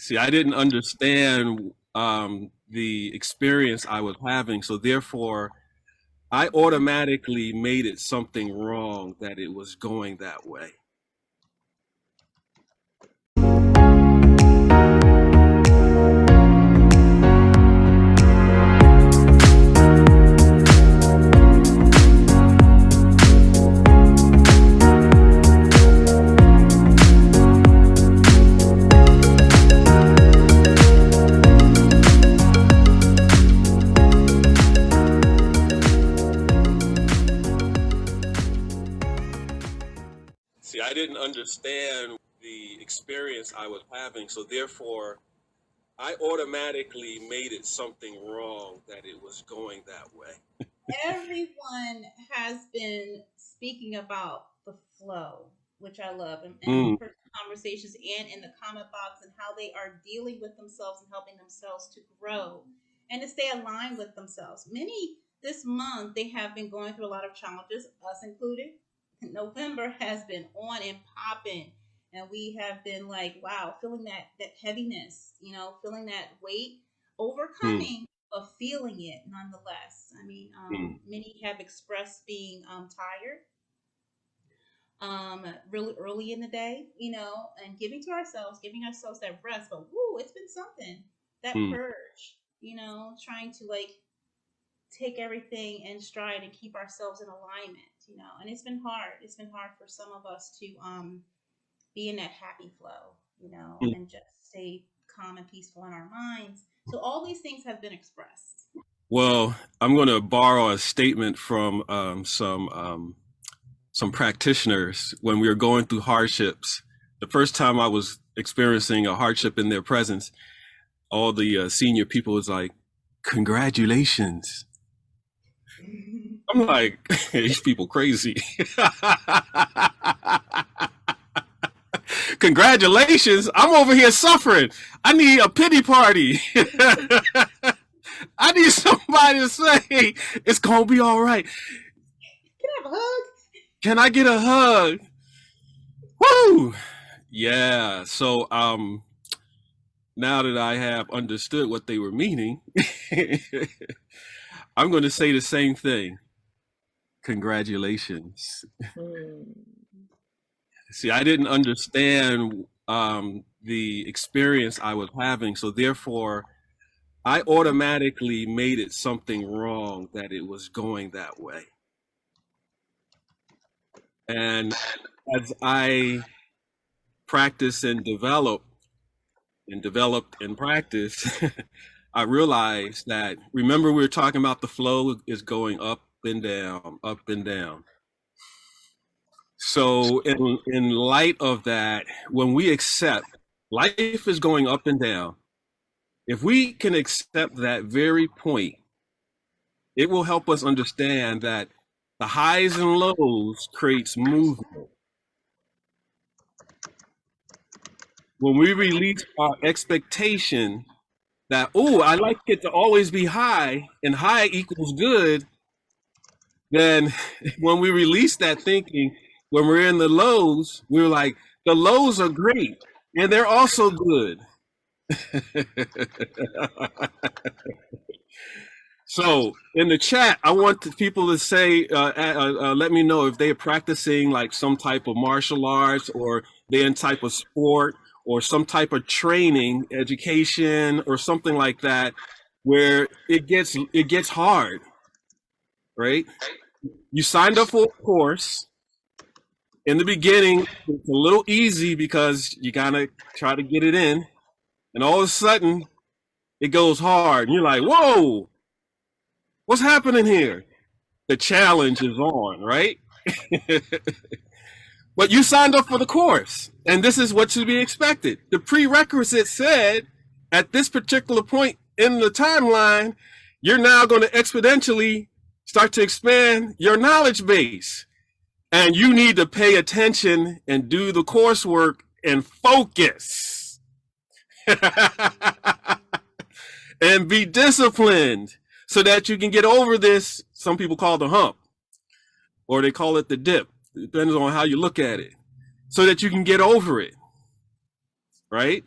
See, I didn't understand the experience I was having, so therefore I automatically made it something wrong that it was going that way. See, I didn't understand the experience I was having, so therefore I automatically made it something wrong that it was going that way. Everyone has been speaking about the flow, which I love, and Mm, personal conversations and in the comment box, and how they are dealing with themselves and helping themselves to grow and to stay aligned with themselves. Many this month they have been going through a lot of challenges, us included. November has been on and popping, and we have been like, wow, feeling that heaviness, feeling that weight, mm, overcoming but feeling it nonetheless. I mean, mm, many have expressed being tired really early in the day, and giving ourselves that rest. But woo, it's been something, that mm. purge, trying to like take everything in stride and keep ourselves in alignment, and it's been hard. It's been hard for some of us to be in that happy flow, Mm. and just stay calm and peaceful in our minds. So all these things have been expressed. Well, I'm going to borrow a statement from some practitioners when we were going through hardships. The first time I was experiencing a hardship in their presence, all the senior people was like, "Congratulations." I'm like, these people crazy. Congratulations. I'm over here suffering. I need a pity party. I need somebody to say, it's going to be all right. Can I have a hug? Can I get a hug? Woo! Yeah. So, now that I have understood what they were meaning, I'm going to say the same thing. Congratulations. Mm. See, I didn't understand the experience I was having, so therefore I automatically made it something wrong that it was going that way. And as I practice and developed and practice, I realized that, remember we were talking about the flow is going up and down, up and down. So in light of that, when we accept life is going up and down, if we can accept that very point, it will help us understand that the highs and lows creates movement. When we release our expectation that, oh, I like it to always be high and high equals good, then when we release that thinking, when we're in the lows, we're like, the lows are great and they're also good. So in the chat, I want people to say, let me know if they're practicing like some type of martial arts, or they're in type of sport, or some type of training, education, or something like that, where it gets hard, right? You signed up for a course. In the beginning, it's a little easy because you gotta try to get it in, and all of a sudden, it goes hard, and you're like, "Whoa, what's happening here?" The challenge is on, right? But you signed up for the course, and this is what should be expected. The prerequisite said at this particular point in the timeline, you're now going to exponentially start to expand your knowledge base. And you need to pay attention and do the coursework and focus and be disciplined so that you can get over this. Some people call it the hump, or they call it the dip. It depends on how you look at it, so that you can get over it, right?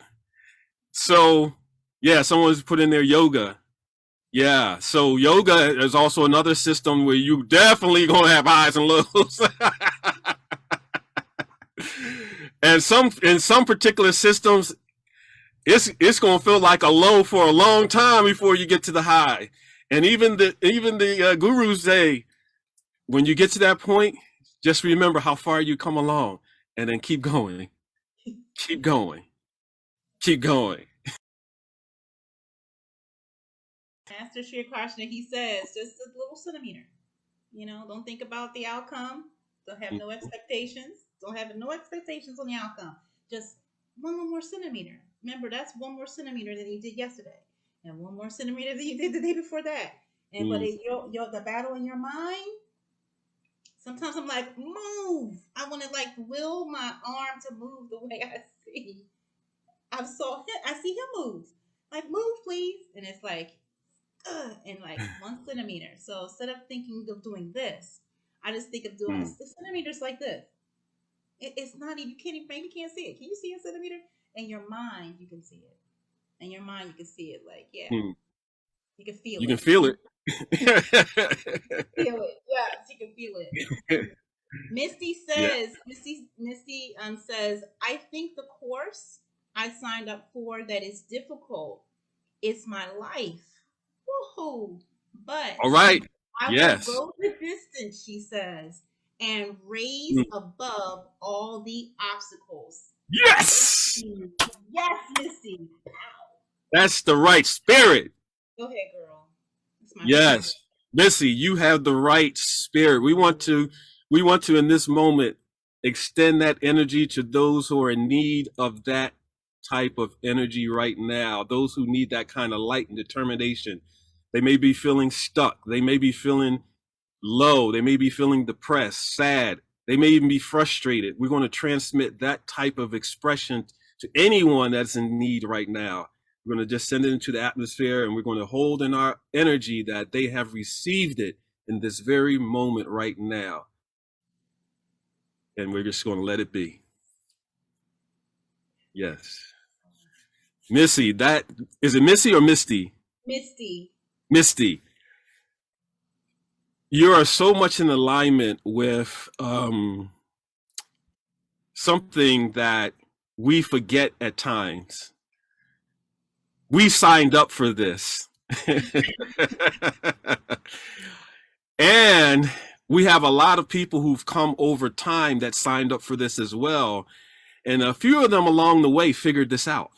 So, yeah, someone's put in there yoga. Yeah, so yoga is also another system where you definitely gonna have highs and lows. And in some particular systems, it's gonna feel like a low for a long time before you get to the high. And even the gurus say, when you get to that point, just remember how far you come along, and then keep going, keep going, keep going. Master Sri Krishna, he says, just a little centimeter. You know, don't think about the outcome. Don't have no expectations. Don't have no expectations on the outcome. Just one more centimeter. Remember, that's one more centimeter than you did yesterday, and one more centimeter than you did the day before that. And but Mm, the battle in your mind. Sometimes I'm like, move. I want to like will my arm to move the way I see. I see him move. Like move, please. And it's like, in like 1 centimeter. So instead of thinking of doing this, I just think of doing mm, a centimeters like this. It's not even you can't even maybe can't see it. Can you see a centimeter? In your mind, you can see it. In your mind, you can see it. Like yeah, mm. you can feel You can it. feel it. Feel it. Yes, you can feel it. Misty Yeah. says, Misty says, I think the course I signed up for that is difficult. It's my life. Woohoo! But All right. I will Yes. go the distance, she says, and raise Mm. above all the obstacles. Yes. Yes, Misty. That's the right spirit. Go ahead, girl. It's my spirit. Yes. Missy, you have the right spirit. We want to in this moment extend that energy to those who are in need of that type of energy right now. Those who need that kind of light and determination. They may be feeling stuck. They may be feeling low. They may be feeling depressed, sad. They may even be frustrated. We're going to transmit that type of expression to anyone that's in need right now. We're going to just send it into the atmosphere, and we're going to hold in our energy that they have received it in this very moment right now. And we're just going to let it be. Yes. Missy, that is it Missy or Misty? Misty. Misty. You are so much in alignment with something that we forget at times. We signed up for this. And we have a lot of people who've come over time that signed up for this as well. And a few of them along the way figured this out.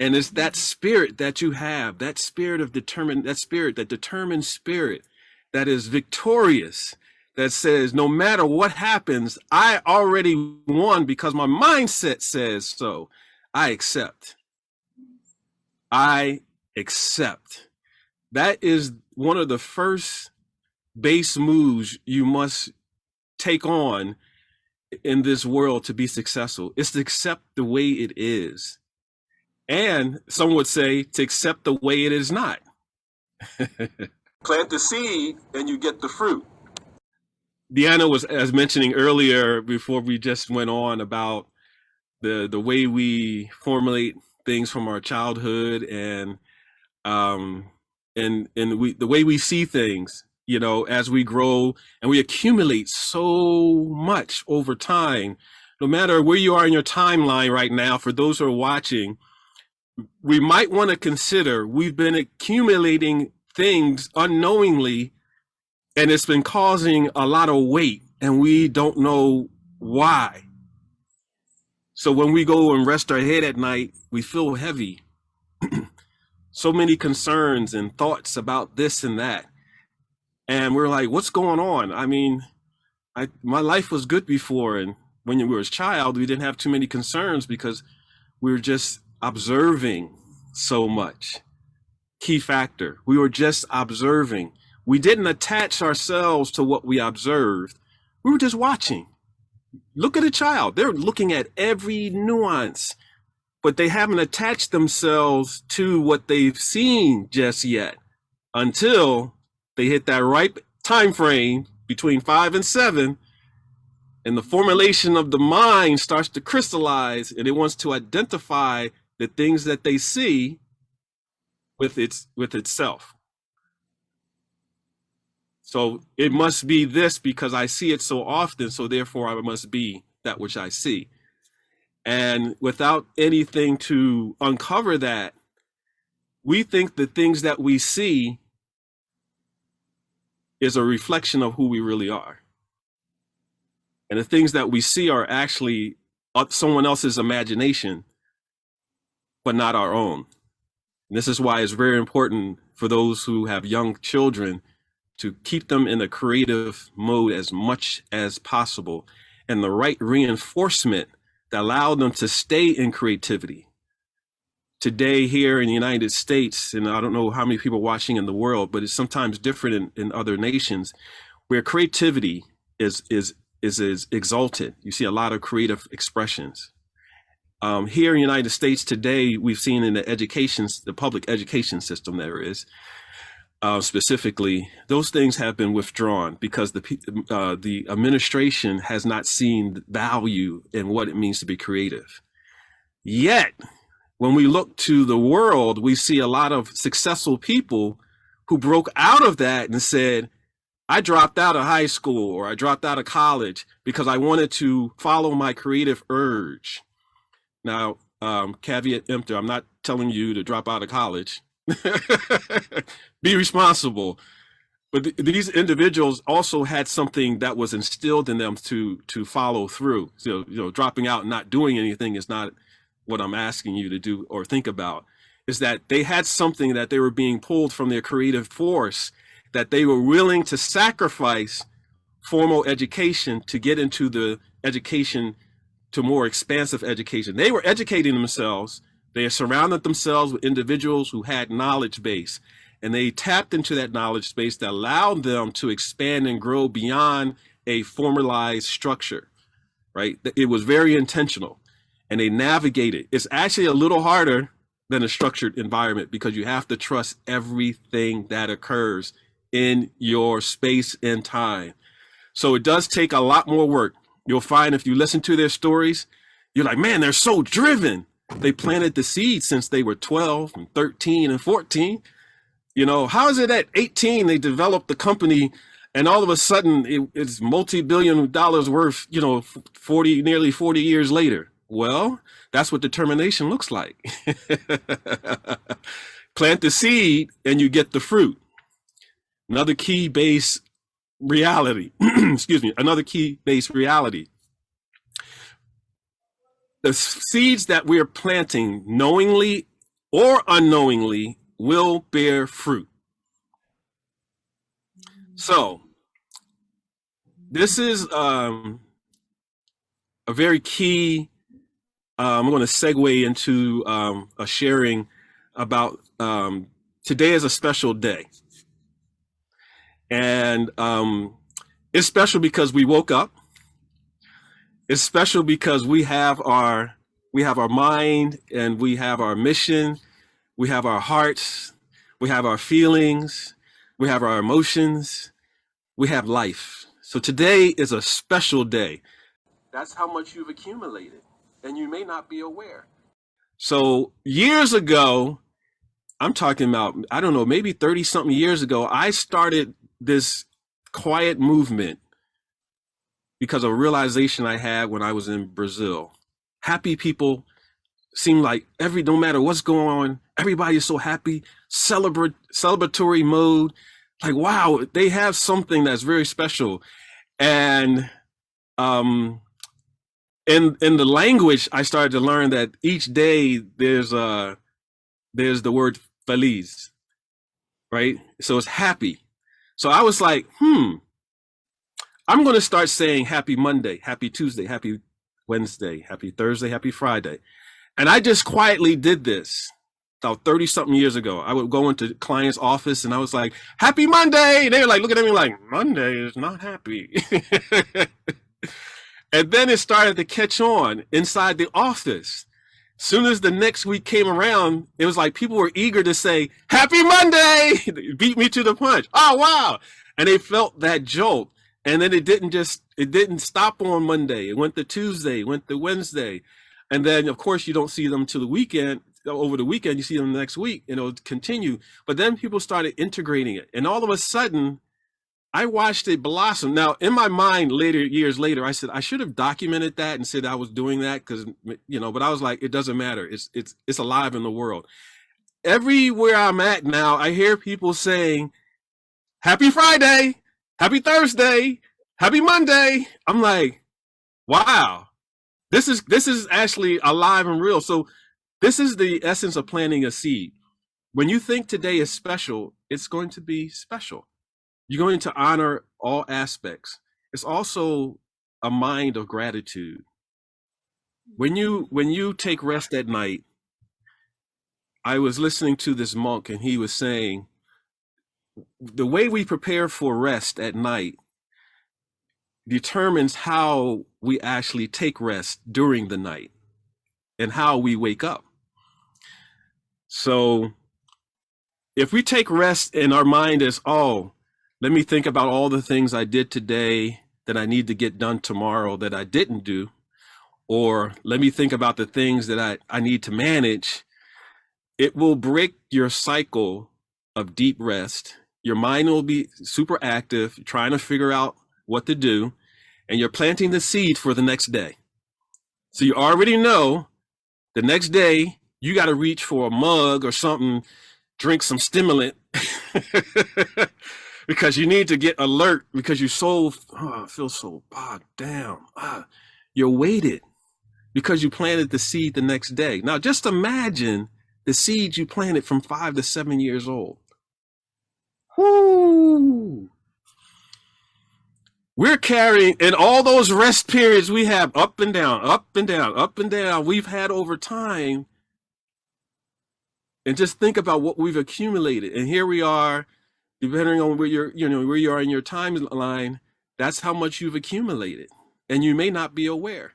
And it's that spirit that you have, that spirit of that determined spirit that is victorious, that says, no matter what happens, I already won because my mindset says so. I accept. I accept. That is one of the first base moves you must take on in this world to be successful. It's to accept the way it is. And some would say to accept the way it is not. Plant the seed and you get the fruit. DeAnna was as mentioning earlier before we just went on about the way we formulate things from our childhood um and the way we see things, you know, as we grow and we accumulate so much over time. No matter where you are in your timeline right now, for those who are watching, we might want to consider we've been accumulating things unknowingly, and it's been causing a lot of weight, and we don't know why. So when we go and rest our head at night, we feel heavy. So many concerns and thoughts about this and that. And we're like, what's going on? I mean, my life was good before. And when we were a child, we didn't have too many concerns because we were just observing so much. Key factor. We were just observing. We didn't attach ourselves to what we observed. We were just watching. Look at a child. They're looking at every nuance, but they haven't attached themselves to what they've seen just yet until they hit that ripe time frame between 5 and 7, and the formulation of the mind starts to crystallize, and it wants to identify the things that they see with itself. So it must be this because I see it so often, so therefore I must be that which I see. And without anything to uncover that, we think the things that we see is a reflection of who we really are. And the things that we see are actually someone else's imagination, but not our own. And this is why it's very important for those who have young children to keep them in a creative mode as much as possible, and the right reinforcement that allow them to stay in creativity. Today here in the United States, and I don't know how many people are watching in the world, but it's sometimes different in other nations, where creativity is exalted. You see a lot of creative expressions. Here in the United States today, we've seen in the public education system there is, specifically, those things have been withdrawn because the administration has not seen value in what it means to be creative. Yet, when we look to the world, we see a lot of successful people who broke out of that and said, I dropped out of high school or I dropped out of college because I wanted to follow my creative urge. Now, caveat emptor, I'm not telling you to drop out of college. Be responsible. But these individuals also had something that was instilled in them to follow through. So, dropping out and not doing anything is not what I'm asking you to do or think about. Is that they had something that they were being pulled from their creative force, that they were willing to sacrifice formal education to get into the education, to more expansive education. They were educating themselves. They surrounded themselves with individuals who had knowledge base, and they tapped into that knowledge base that allowed them to expand and grow beyond a formalized structure, right? It was very intentional, and they navigated. It's actually a little harder than a structured environment because you have to trust everything that occurs in your space and time. So it does take a lot more work. You'll find if you listen to their stories, you're like, man, they're so driven. They planted the seed since they were 12 and 13 and 14. How is it at 18 they developed the company and all of a sudden it's multi-billion dollars worth, nearly 40 years later? Well, that's what determination looks like. Plant the seed and you get the fruit. Another key base reality, another key base reality. The seeds that we're planting, knowingly or unknowingly, will bear fruit. So, this is a very key, I'm going to segue into a sharing about today is a special day. And it's special because we woke up. It's special because we have our mind and we have our mission. We have our hearts. We have our feelings. We have our emotions. We have life. So today is a special day. That's how much you've accumulated, and you may not be aware. So years ago, I'm talking about, I don't know, maybe 30 something years ago, I started this quiet movement because of a realization I had when I was in Brazil. Happy people seem like no matter what's going on, everybody is so happy, celebratory mode. Like, wow, they have something that's very special. And in the language, I started to learn that each day there's the word feliz, right? So it's happy. So I was like, I'm going to start saying happy Monday, happy Tuesday, happy Wednesday, happy Thursday, happy Friday. And I just quietly did this about 30 something years ago. I would go into client's office and I was like, happy Monday. And they were like, looking at me like, Monday is not happy. And then it started to catch on inside the office. Soon as the next week came around, it was like people were eager to say, happy Monday, beat me to the punch. Oh, wow. And they felt that jolt. And then it didn't stop on Monday. It went to Tuesday, went to Wednesday. And then, of course, you don't see them till the weekend. over the weekend, you see them the next week, and it'll continue. But then people started integrating it, and all of a sudden, I watched it blossom. Now, in my mind, years later, I said I should have documented that and said I was doing that because, but I was like, it doesn't matter. It's alive in the world. Everywhere I'm at now, I hear people saying, "Happy Friday, Happy Thursday, Happy Monday." I'm like, wow, this is actually alive and real. So this is the essence of planting a seed. When you think today is special, it's going to be special. You're going to honor all aspects. It's also a mind of gratitude. When you take rest at night, I was listening to this monk, and he was saying the way we prepare for rest at night determines how we actually take rest during the night and how we wake up. So if we take rest and our mind is, oh, let me think about all the things I did today that I need to get done tomorrow that I didn't do, or let me think about the things that I need to manage, it will break your cycle of deep rest. Your mind will be super active, trying to figure out what to do, and you're planting the seed for the next day. So you already know the next day you got to reach for a mug or something, drink some stimulant because you need to get alert because you feel so bogged down. You're weighted because you planted the seed the next day. Now just imagine the seeds you planted from 5 to 7 years old. Whoo! We're carrying, in all those rest periods we have up and down, up and down, up and down, we've had over time. And just think about what we've accumulated. And here we are, depending on where where you are in your timeline, that's how much you've accumulated. And you may not be aware.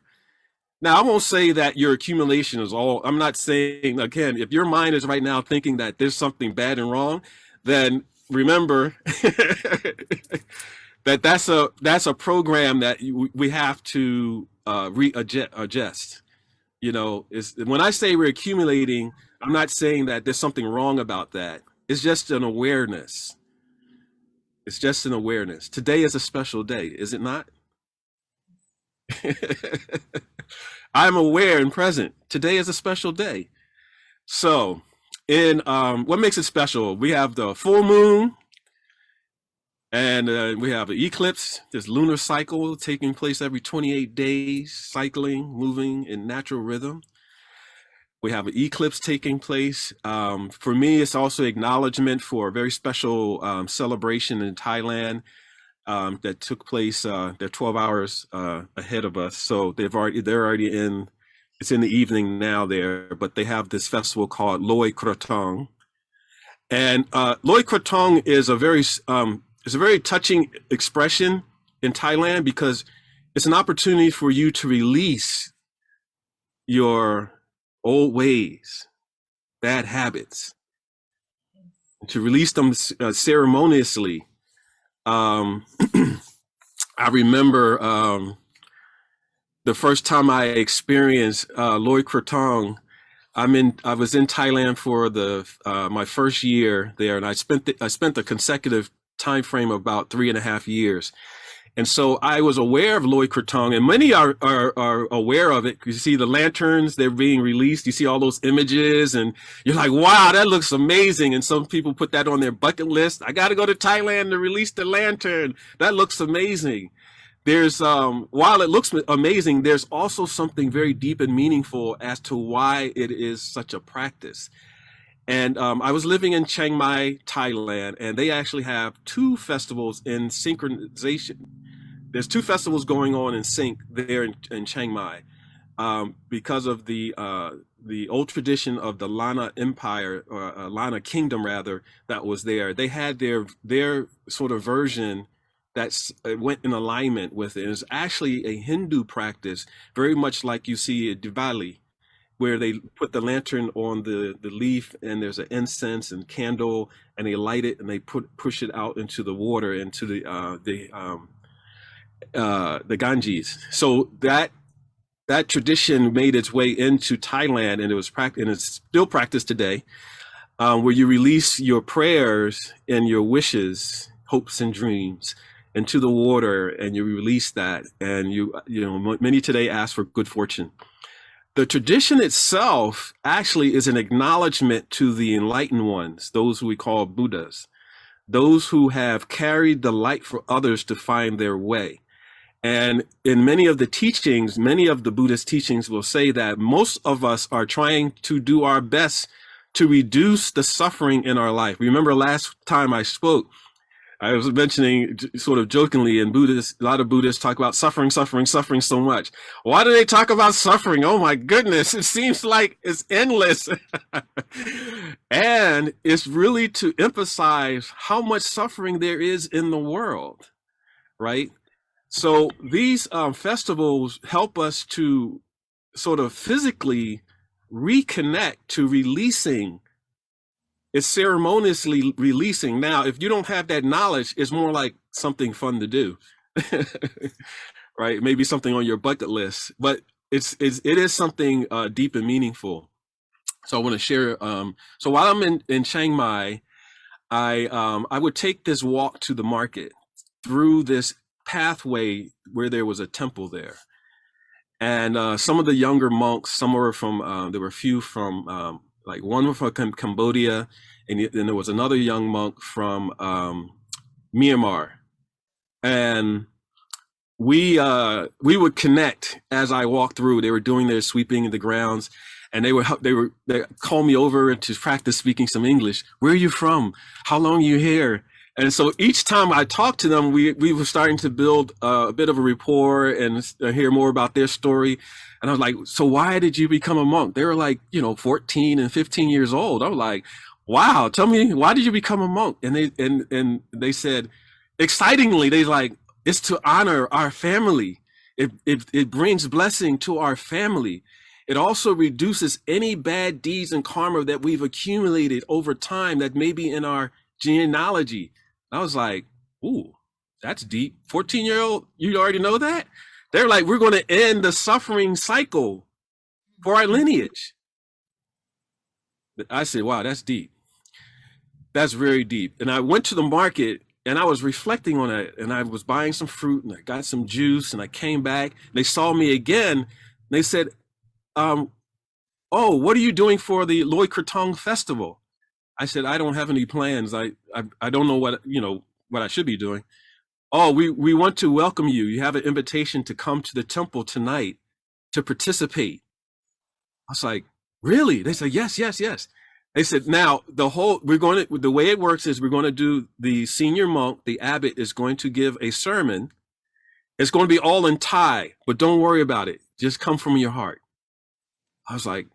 Now, I won't say that your accumulation is all. I'm not saying, again, if your mind is right now thinking that there's something bad and wrong, then remember that's a program that we have to readjust. When I say we're accumulating, I'm not saying that there's something wrong about that. It's just an awareness. It's just an awareness. Today is a special day, is it not? I'm aware and present. Today is a special day. So, in what makes it special? We have the full moon, and we have an eclipse. This lunar cycle taking place every 28 days, cycling, moving in natural rhythm. We have an eclipse taking place. For me, it's also acknowledgement for a very special celebration in Thailand that took place. They're 12 hours ahead of us, so they're already in. It's in the evening now there, but they have this festival called 𝕱𝖑𝖆𝖊𝖘, and 𝕱𝖑𝖆𝖊𝖘 is a very touching expression in Thailand because it's an opportunity for you to release your old ways, bad habits, to release them ceremoniously. I remember the first time I experienced 𝕱𝖑𝖆𝖊𝖘. I was in Thailand for my first year there, and I spent a consecutive time frame of about 3.5 years. And so I was aware of 𝕱𝖑𝖆𝖊𝖘, and many are aware of it. You see the lanterns, they're being released. You see all those images, and you're like, wow, that looks amazing. And some people put that on their bucket list. I got to go to Thailand to release the lantern. That looks amazing. There's, while it looks amazing, there's also something very deep and meaningful as to why it is such a practice. And I was living in Chiang Mai, Thailand, and they actually have 2 festivals in synchronization. There's 2 festivals going on in sync there in Chiang Mai because of the old tradition of the Lana Empire, or Lana Kingdom rather, that was there. They had their sort of version that went in alignment with it. It was actually a Hindu practice, very much like you see at Diwali, where they put the lantern on the leaf, and there's an incense and candle, and they light it and they push it out into the water, into the Ganges. So that that tradition made its way into Thailand, and and it's still practiced today, where you release your prayers and your wishes, hopes and dreams into the water, and you release that, and many today ask for good fortune. The tradition itself actually is an acknowledgement to the enlightened ones, those who we call Buddhas, those who have carried the light for others to find their way. And in many of the teachings, many of the Buddhist teachings will say that most of us are trying to do our best to reduce the suffering in our life. Remember last time I spoke, I was mentioning sort of jokingly in Buddhists, a lot of Buddhists talk about suffering, suffering, suffering so much. Why do they talk about suffering? Oh my goodness, it seems like it's endless. And it's really to emphasize how much suffering there is in the world, right? So these festivals help us to sort of physically reconnect to releasing. It's ceremoniously releasing. Now, if you don't have that knowledge, it's more like something fun to do, right? Maybe something on your bucket list, but it is something deep and meaningful. So I want to share. So while I'm in Chiang Mai, I would take this walk to the market through this pathway where there was a temple there. And some of the younger monks, some were from, there were a few from, like one was from Cambodia, and then there was another young monk from Myanmar. And we would connect as I walked through. They were doing their sweeping the grounds, and they called me over to practice speaking some English. Where are you from? How long are you here? And so each time I talked to them, we were starting to build a bit of a rapport and hear more about their story. And I was like, so why did you become a monk? They were like, 14 and 15 years old. I was like, wow, tell me, why did you become a monk? And they said, excitingly, they like, it's to honor our family. It brings blessing to our family. It also reduces any bad deeds and karma that we've accumulated over time that may be in our genealogy. I was like, ooh, that's deep. 14-year-old, you already know that? They're like, we're going to end the suffering cycle for our lineage. I said, wow, that's deep. That's very deep. And I went to the market and I was reflecting on it, and I was buying some fruit and I got some juice, and I came back. They saw me again. And they said, oh, what are you doing for the 𝕱𝖊𝖘 festival? I said, I don't have any plans. I don't know what I should be doing. Oh, we want to welcome you. You have an invitation to come to the temple tonight to participate. I was like, really? They said, yes, yes, yes. They said, now the way it works is we're going to do the senior monk, the abbot is going to give a sermon. It's going to be all in Thai, but don't worry about it. Just come from your heart. I was like,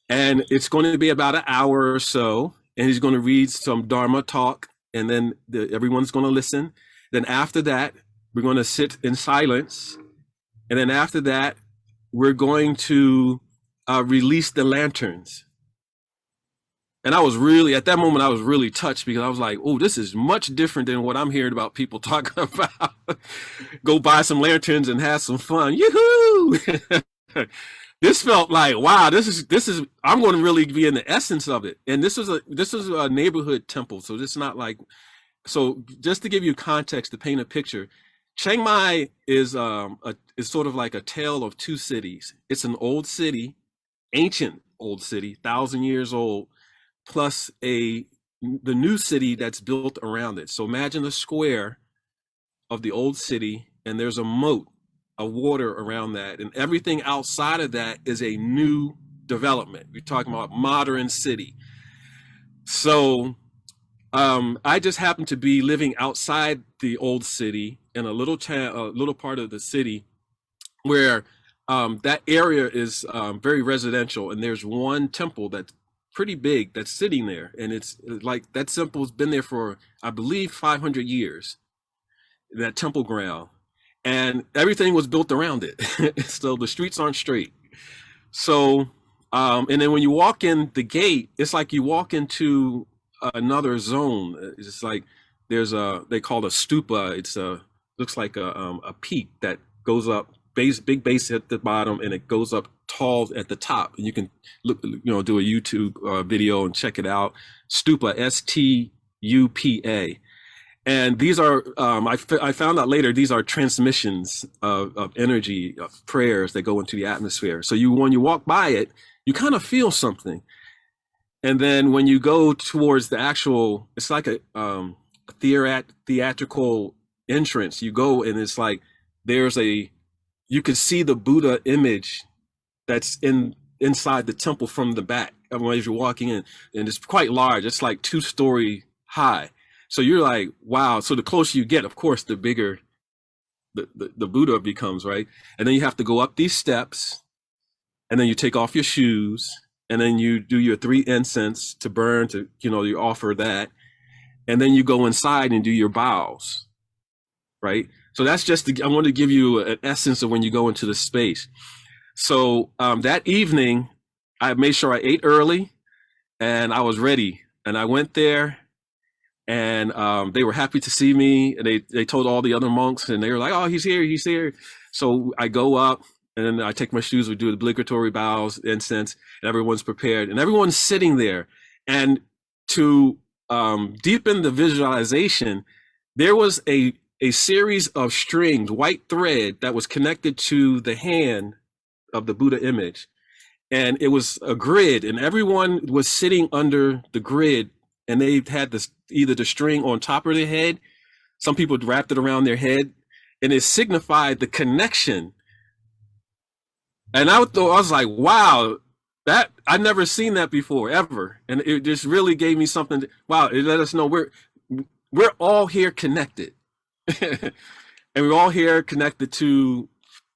And it's going to be about an hour or so, and he's going to read some Dharma talk, and then everyone's going to listen. Then after that, we're going to sit in silence. And then after that, we're going to release the lanterns. And at that moment, I was really touched, because I was like, oh, this is much different than what I'm hearing about people talking about. Go buy some lanterns and have some fun. Yoo-hoo! This felt like, wow, this is I'm going to really be in the essence of it. And this is a neighborhood temple. So this is not like, so just to give you context, to paint a picture, Chiang Mai is sort of like a tale of two cities. It's an old city, ancient old city, 1,000 years old, plus the new city that's built around it. So imagine a square of the old city, and there's a moat of water around that, and everything outside of that is a new development. We're talking about modern city. So I just happen to be living outside the old city in a little part of the city where that area is very residential, and there's one temple that's pretty big that's sitting there, and it's like that temple's been there for, I believe, 500 years, that temple ground. And everything was built around it. So the streets aren't straight. So, and then when you walk in the gate, it's like you walk into another zone. It's like they call it a stupa. Looks like a peak that goes up big base at the bottom, and it goes up tall at the top. And you can look, do a YouTube video and check it out. Stupa, Stupa. And these are, I found out later, these are transmissions of energy, of prayers that go into the atmosphere. So when you walk by it, you kind of feel something. And then when you go towards the actual, it's like a theatrical entrance. You go and it's like, you can see the Buddha image that's inside the temple from the back as you're walking in. And it's quite large. It's like 2-story high. So you're like, wow. So the closer you get, of course, the bigger the Buddha becomes, right? And then you have to go up these steps, and then you take off your shoes, and then you do your 3 incense to burn, you offer that. And then you go inside and do your bows, right? So that's I want to give you an essence of when you go into the space. So that evening, I made sure I ate early, and I was ready. And I went there, and they were happy to see me. And they told all the other monks, and they were like, oh, he's here. So I go up, and then I take my shoes, we do the obligatory bows, incense, and everyone's prepared. And everyone's sitting there. And to deepen the visualization, there was a series of strings, white thread, that was connected to the hand of the Buddha image. And it was a grid, and everyone was sitting under the grid, and they had either the string on top of their head. Some people wrapped it around their head, and it signified the connection. And I was like, wow, that I've never seen that before, ever. And it just really gave me something. Wow, it let us know we're all here connected. And we're all here connected to,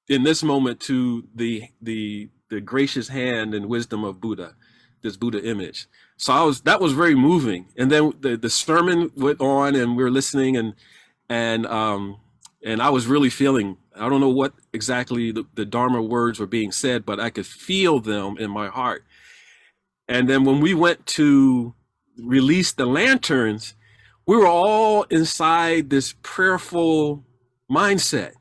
in this moment, to the gracious hand and wisdom of Buddha, this Buddha image. So that was very moving. And then the sermon went on, and we were listening, and I was really feeling, I don't know what exactly the Dharma words were being said, but I could feel them in my heart. And then when we went to release the lanterns, we were all inside this prayerful mindset.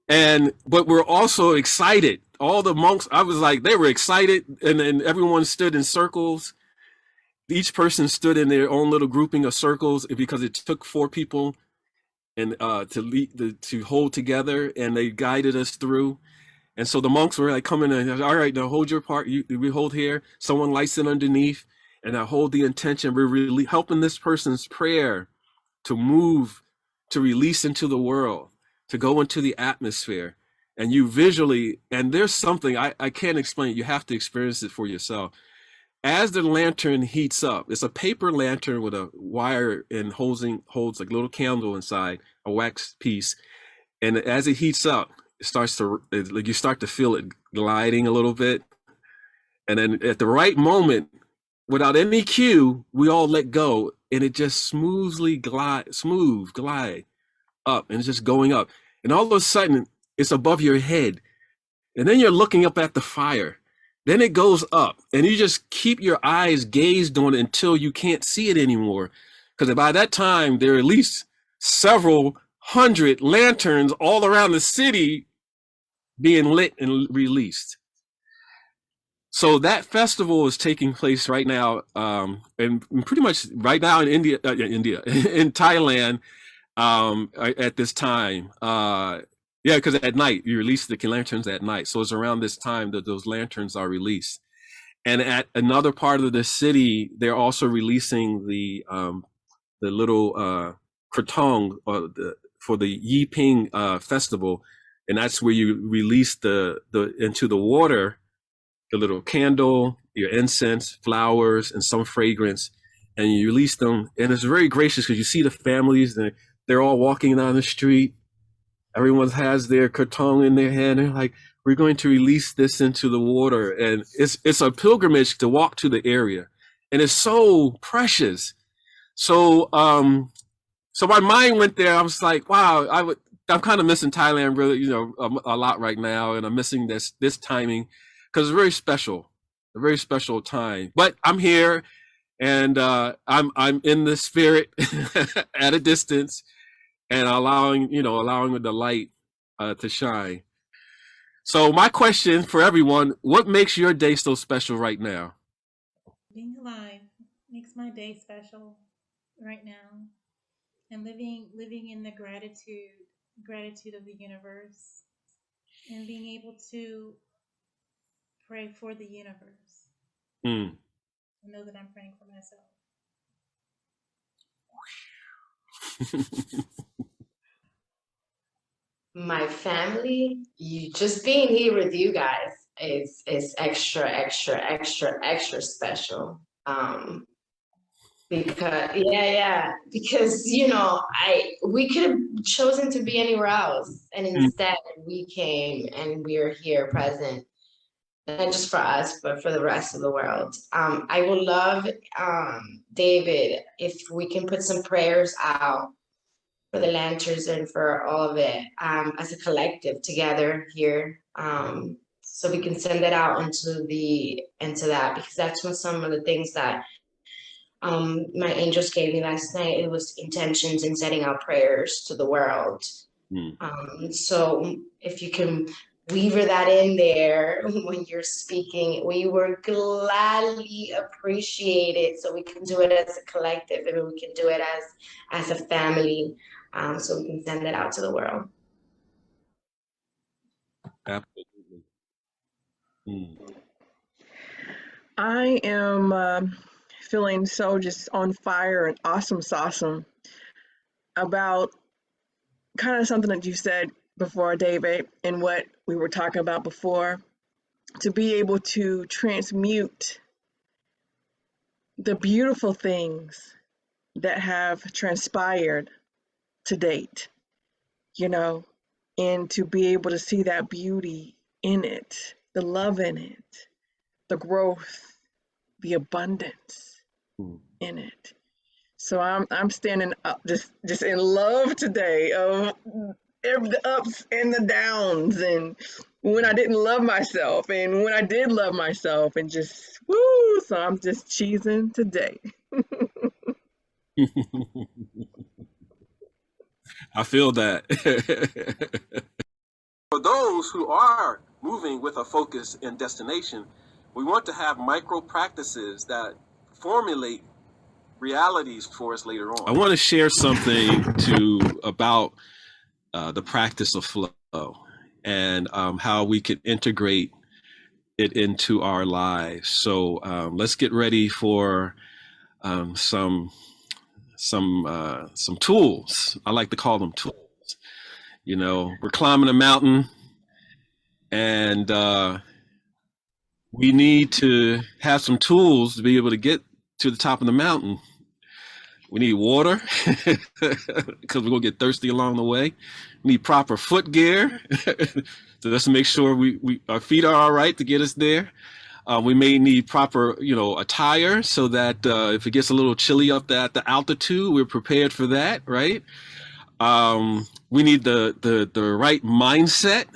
But we're also excited. All the monks, I was like, they were excited, and then everyone stood in circles. Each person stood in their own little grouping of circles, because it took 4 people and to hold together, and they guided us through. And so the monks were like coming in, all right, now hold your part. We hold here. Someone lights it underneath, and I hold the intention. We're really helping this person's prayer to move, to release into the world, to go into the atmosphere. And you visually, and there's something I can't explain. You have to experience it for yourself. As the lantern heats up, it's a paper lantern with a wire and holds like a little candle inside, a wax piece. And as it heats up, you start to feel it gliding a little bit. And then at the right moment, without any cue, we all let go, and it just smoothly glide up, and it's just going up. And all of a sudden, it's above your head. And then you're looking up at the fire. Then it goes up, and you just keep your eyes gazed on it until you can't see it anymore. Because by that time, there are at least several hundred lanterns all around the city being lit and released. So that festival is taking place right now, and pretty much right now in in Thailand, at this time. Yeah, because at night, you release the lanterns at night. So it's around this time that those lanterns are released. And at another part of the city, they're also releasing the little krathong for the 𝕱𝖊𝖘 festival. And that's where you release into the water, the little candle, your incense, flowers, and some fragrance. And you release them. And it's very gracious, because you see the families, and they're all walking down the street. Everyone has their krathong in their hand. They're like, we're going to release this into the water. And it's a pilgrimage to walk to the area. And it's so precious. So my mind went there. I was like, wow, I'm kind of missing Thailand really, a lot right now. And I'm missing this timing, because it's very special, a very special time. But I'm here, and I'm in the spirit at a distance, and allowing the light to shine. So my question for everyone, what makes your day so special right now? Being alive makes my day special right now, and living in the gratitude of the universe, and being able to pray for the universe Mm. and know that I'm praying for myself. My family, you just being here with you guys is extra, extra, extra, extra special. Because because we could have chosen to be anywhere else, and instead we came and we're here present, not just for us but for the rest of the world. I would love, David, if we can put some prayers out for the lanterns and for all of it, as a collective together here, so we can send that out into that, because that's what some of the things that my angels gave me last night. It was intentions in setting out prayers to the world. So if you can weaver that in there when you're speaking, we would gladly appreciate it, so we can do it as a collective, and we can do it as a family, so we can send it out to the world. Absolutely. I am feeling so just on fire and awesome about kind of something that you said before, David, and what we were talking about before, to be able to transmute the beautiful things that have transpired to date, and to be able to see that beauty in it, the love in it, the growth, the abundance in it. So I'm standing up just in love today of the ups and the downs, and when I didn't love myself and when I did love myself, and just woo. So I'm just cheesing today. I feel that. For those who are moving with a focus and destination, we want to have micro practices that formulate realities for us later on. I want to share something about the practice of flow, and how we can integrate it into our lives. So let's get ready for some tools. I like to call them tools. We're climbing a mountain, and we need to have some tools to be able to get to the top of the mountain. We need water because we're gonna get thirsty along the way. We need proper foot gear so let's make sure our feet are all right to get us there. We may need proper, attire so that if it gets a little chilly up at the altitude, we're prepared for that, right? We need the right mindset,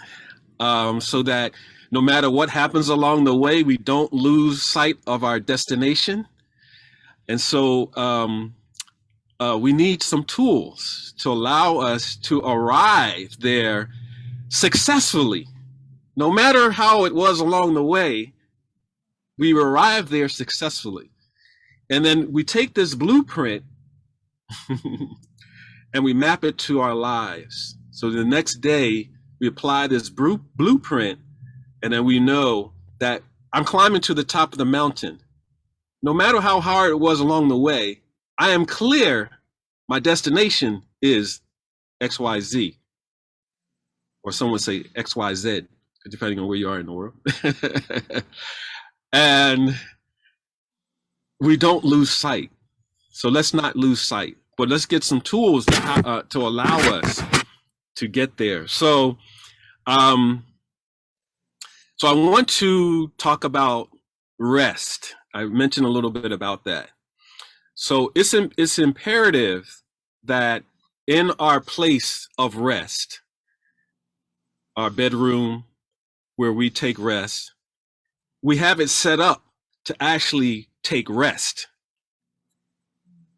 so that no matter what happens along the way, we don't lose sight of our destination. And so we need some tools to allow us to arrive there successfully. No matter how it was along the way, we arrive there successfully. And then we take this blueprint and we map it to our lives. So the next day, we apply this blueprint, and then we know that I'm climbing to the top of the mountain. No matter how hard it was along the way, I am clear my destination is XYZ. Or someone say XYZ, depending on where you are in the world. And we don't lose sight. So let's not lose sight, but let's get some tools to allow us to get there. So I want to talk about rest. I mentioned a little bit about that. So it's imperative that in our place of rest, our bedroom where we take rest, we have it set up to actually take rest,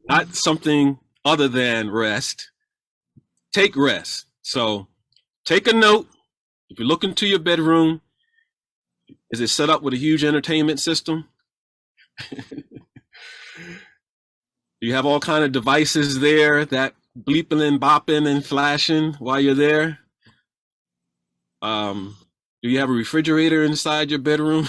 not something other than rest. Take rest. So take a note. If you look into your bedroom, is it set up with a huge entertainment system? Do you have all kind of devices there that bleeping and bopping and flashing while you're there? Do you have a refrigerator inside your bedroom?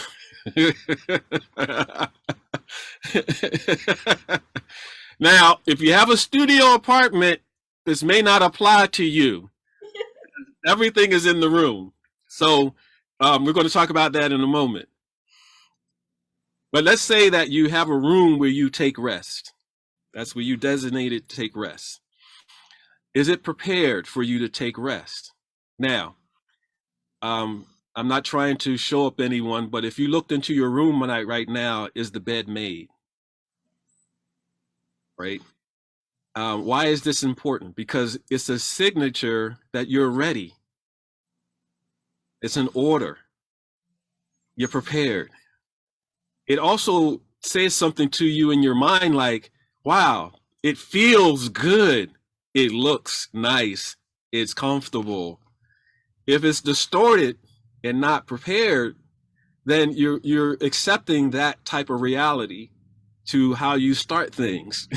Now, if you have a studio apartment, this may not apply to you. Everything is in the room. So we're going to talk about that in a moment. But let's say that you have a room where you take rest. That's where you designated to take rest. Is it prepared for you to take rest? Now, I'm not trying to show up anyone, but if you looked into your room right now, is the bed made? Right? Why is this important? Because it's a signature that you're ready. It's an order. You're prepared. It also says something to you in your mind like, wow, it feels good. It looks nice. It's comfortable. If it's distorted and not prepared, then you're accepting that type of reality to how you start things.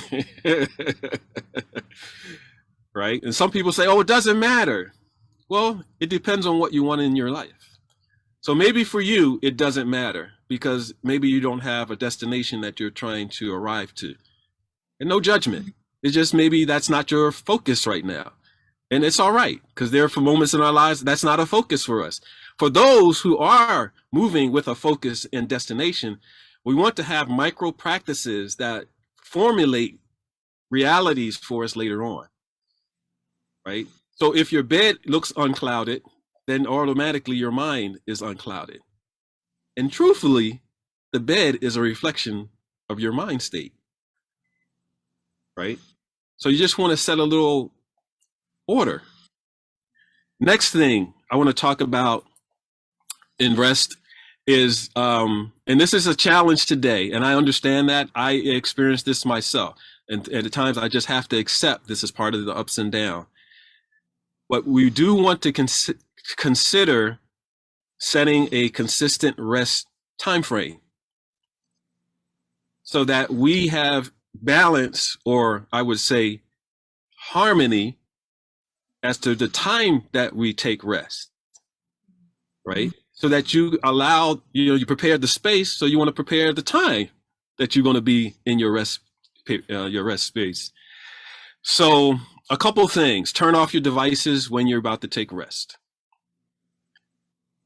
Right? And some people say, oh, it doesn't matter. Well, it depends on what you want in your life. So maybe for you, it doesn't matter because maybe you don't have a destination that you're trying to arrive to. And no judgment. It's just maybe that's not your focus right now. And it's all right, because there are moments in our lives that's not a focus for us. For those who are moving with a focus and destination, we want to have micro practices that formulate realities for us later on, right? So if your bed looks unclouded, then automatically your mind is unclouded. And truthfully, the bed is a reflection of your mind state, right? So you just want to set a little order. Next thing I want to talk about in rest is, and this is a challenge today, and I understand that. I experienced this myself, and at times I just have to accept this is part of the ups and downs. But we do want to consider setting a consistent rest time frame so that we have balance, or I would say harmony, as to the time that we take rest, right? So that you allow, you prepare the space, so you want to prepare the time that you're going to be in your rest space. So a couple things: turn off your devices when you're about to take rest.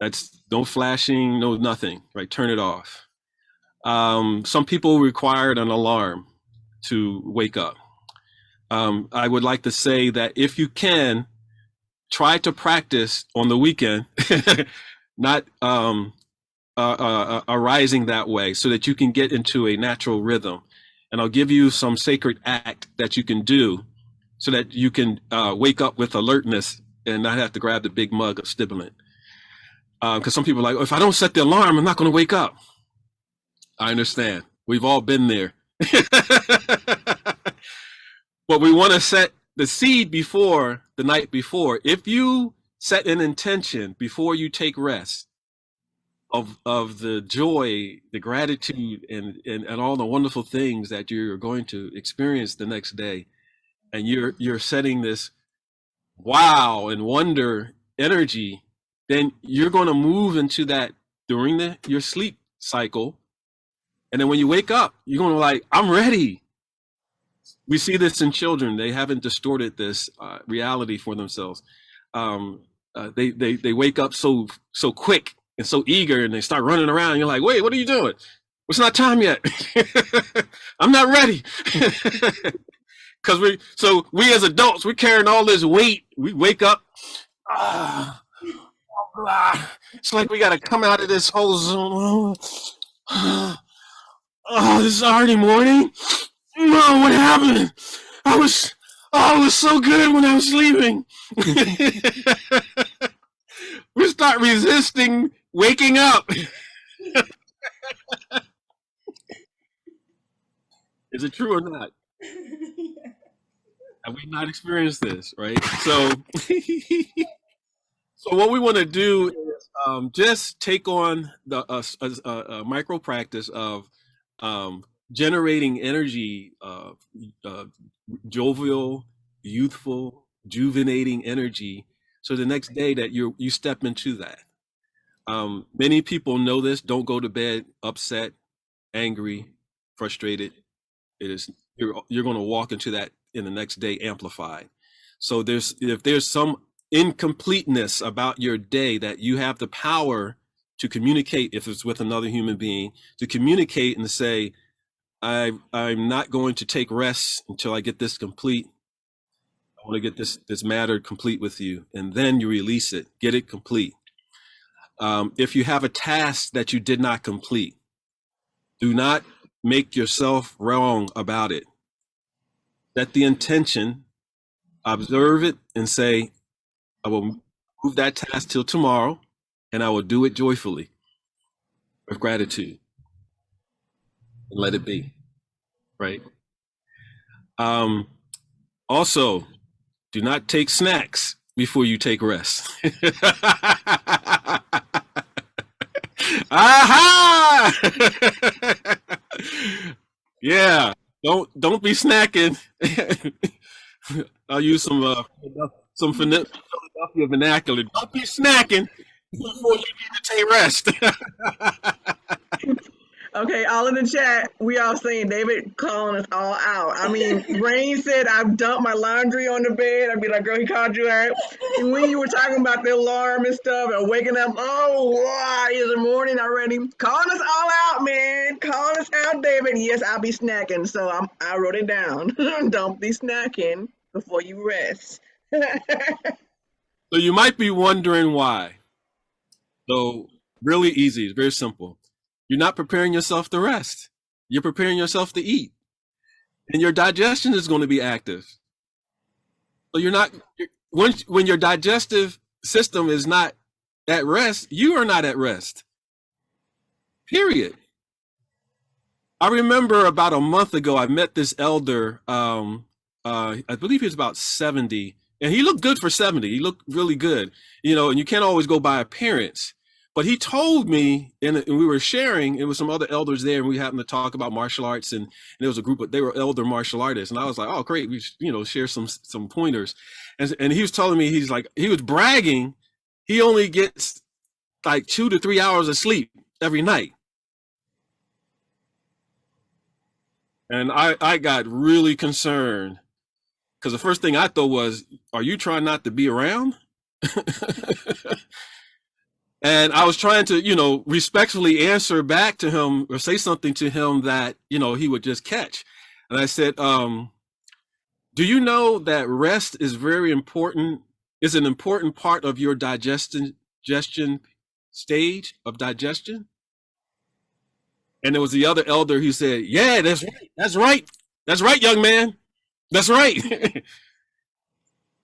That's no flashing, no nothing, right? Turn it off. Some people required an alarm to wake up. I would like to say that if you can, try to practice on the weekend, not arising that way, so that you can get into a natural rhythm. And I'll give you some sacred act that you can do so that you can wake up with alertness and not have to grab the big mug of stimulant. Because some people are like, oh, if I don't set the alarm, I'm not going to wake up. I understand. We've all been there. But we want to set the seed before the night before. If you set an intention before you take rest of the joy, the gratitude, and all the wonderful things that you're going to experience the next day, and you're setting this wow and wonder energy, then you're going to move into that during your sleep cycle. And then when you wake up, you're going to like, I'm ready. We see this in children. They haven't distorted this reality for themselves. They wake up so quick and so eager, and they start running around. You're like, wait, what are you doing? It's not time yet. I'm not ready. Because we as adults, we're carrying all this weight. We wake up. It's like we got to come out of this whole zone. Oh, this is already morning. No, what happened? I was so good when I was sleeping. We start resisting waking up. Is it true or not? Have we not experienced this, right? So So what we want to do is just take on the micro practice of generating energy, jovial, youthful, juvenating energy. So the next day that you step into that. Many people know this. Don't go to bed upset, angry, frustrated. It is you're going to walk into that in the next day amplified. So if there's some incompleteness about your day, that you have the power to communicate, if it's with another human being, to communicate and say, I'm not going to take rest until I get this complete. I want to get this matter complete with you, and then you release it, get it complete. If you have a task that you did not complete, do not make yourself wrong about it. Set the intention, observe it, and say, I will move that task till tomorrow, and I will do it joyfully with gratitude, and let it be, right? Also, do not take snacks before you take rest. Aha! Yeah, don't be snacking. I'll use some Philadelphia vernacular. Don't be snacking before you need to take rest. Okay, all in the chat, we all saying David calling us all out. I mean, Rain said I've dumped my laundry on the bed. I'd be like, girl, he called you out. And when you were talking about the alarm and stuff and waking up, oh, wow, it's the morning already. Calling us all out, man. Calling us out, David. Yes, I'll be snacking. So I wrote it down. Don't be snacking before you rest. So you might be wondering why. So really easy, it's very simple. You're not preparing yourself to rest. You're preparing yourself to eat. And your digestion is going to be active. So when your digestive system is not at rest, you are not at rest. Period. I remember about a month ago, I met this elder, I believe he was about 70, and he looked good for 70. He looked really good, and you can't always go by appearance. But he told me, and we were sharing, it was some other elders there, and we happened to talk about martial arts, and there was a group, they were elder martial artists. And I was like, oh, great, we share some pointers. And he was telling me, he was bragging, he only gets like 2 to 3 hours of sleep every night. And I got really concerned, because the first thing I thought was, are you trying not to be around? And I was trying to, respectfully answer back to him or say something to him that, he would just catch. And I said, do you know that rest is very important, is an important part of your digestion stage of digestion? And there was the other elder who said, yeah, that's right. That's right. That's right, young man. That's right.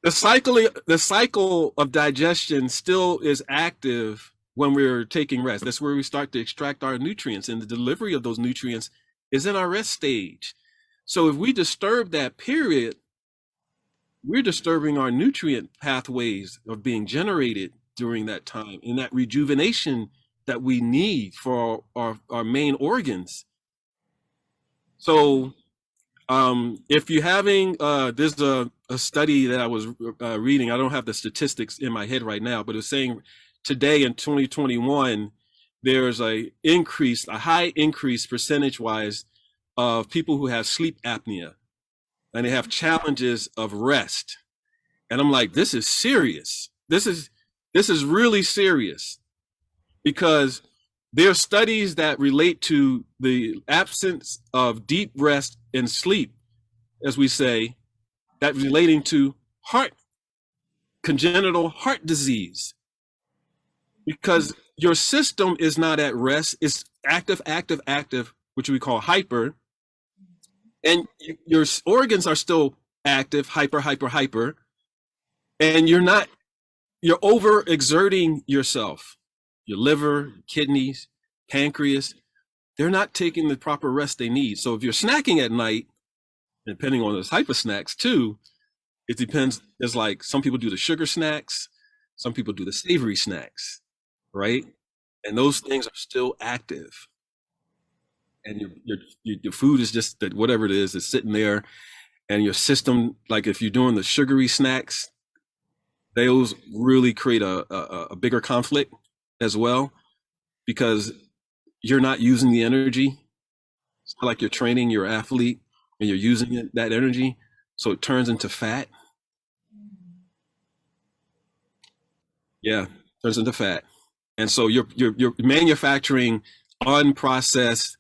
The cycle of digestion still is active when we're taking rest. That's where we start to extract our nutrients, and the delivery of those nutrients is in our rest stage. So if we disturb that period, we're disturbing our nutrient pathways of being generated during that time, and that rejuvenation that we need for our main organs. So if you're having, there's a study that I was reading, I don't have the statistics in my head right now, but it's saying today in 2021, there's a high increase percentage-wise of people who have sleep apnea, and they have challenges of rest. And I'm like, this is serious. This is really serious, because there are studies that relate to the absence of deep rest and sleep, as we say, that relating to congenital heart disease, because your system is not at rest. It's active, which we call hyper, and your organs are still active, hyper, and you're overexerting yourself. Your liver, kidneys, pancreas, they're not taking the proper rest they need. So if you're snacking at night, depending on those hyper snacks too, it depends. There's like some people do the sugar snacks. Some people do the savory snacks, right? And those things are still active. And your food is just that whatever it is, it's sitting there. And your system, like if you're doing the sugary snacks, those really create a bigger conflict as well, because you're not using the energy. It's not like you're training your athlete and you're using that energy, so it turns into fat. Yeah, turns into fat, and so you're manufacturing unprocessed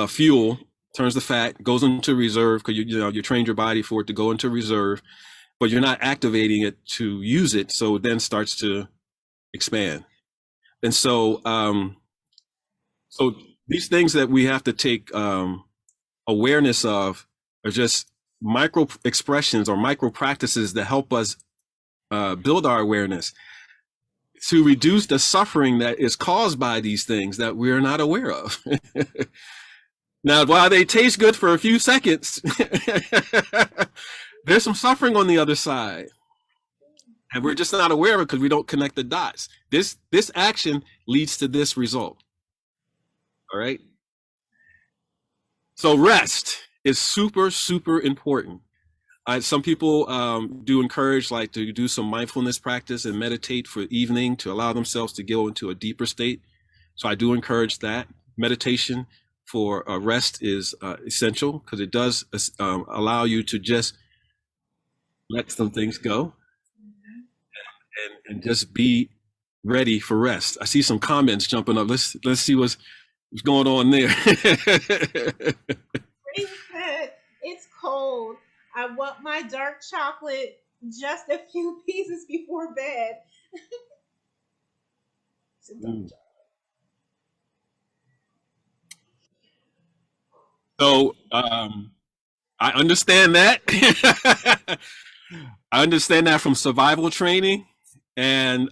fuel, turns to fat, goes into reserve because you trained your body for it to go into reserve, but you're not activating it to use it, so it then starts to expand. And so so these things that we have to take awareness of are just micro expressions or micro practices that help us build our awareness to reduce the suffering that is caused by these things that we're not aware of. Now, while they taste good for a few seconds, there's some suffering on the other side. And we're just not aware of it because we don't connect the dots. This action leads to this result. All right. So rest is super, super important. Some people do encourage like to do some mindfulness practice and meditate for evening to allow themselves to go into a deeper state. So I do encourage that. Meditation for rest is essential because it does allow you to just let some things go and just be ready for rest. I see some comments jumping up. Let's see what's going on there. It's cold. I want my dark chocolate just a few pieces before bed. So I understand that. I understand that from survival training. And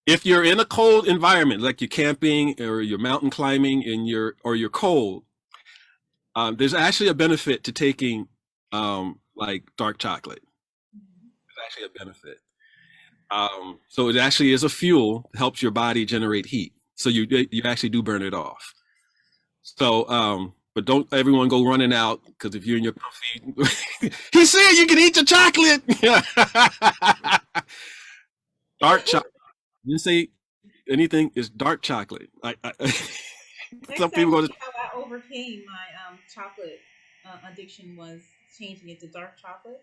if you're in a cold environment, like you're camping or you're mountain climbing and you're cold, there's actually a benefit to taking like dark chocolate. There's actually a benefit. So it actually is a fuel that helps your body generate heat. So you actually do burn it off. So, but don't everyone go running out, because if you're in your puffy, he said you can eat the chocolate. Dark chocolate. Didn't say anything. It's dark chocolate. Some people go to. How I overcame my chocolate addiction was changing it to dark chocolate.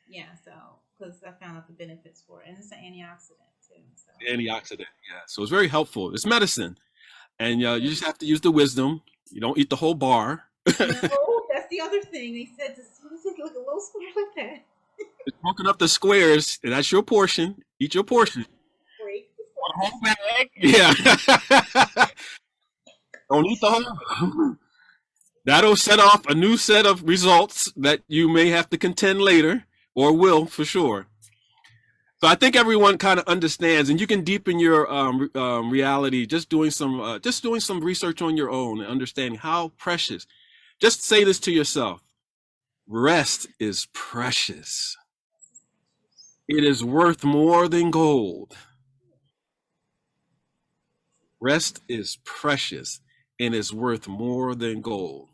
Yeah, so because I found out the benefits for it, and it's an antioxidant too. So. Antioxidant, yeah. So it's very helpful. It's medicine, and you just have to use the wisdom. You don't eat the whole bar. No, that's the other thing. They said to like a little square like that. It's broken up the squares, and that's your portion. Eat your portion. Break the whole bag. Yeah. Don't eat the whole. That'll set off a new set of results that you may have to contend later, or will for sure. So I think everyone kind of understands, and you can deepen your reality just doing some research on your own and understanding how precious. Just say this to yourself: rest is precious. It is worth more than gold. Rest is precious and is worth more than gold.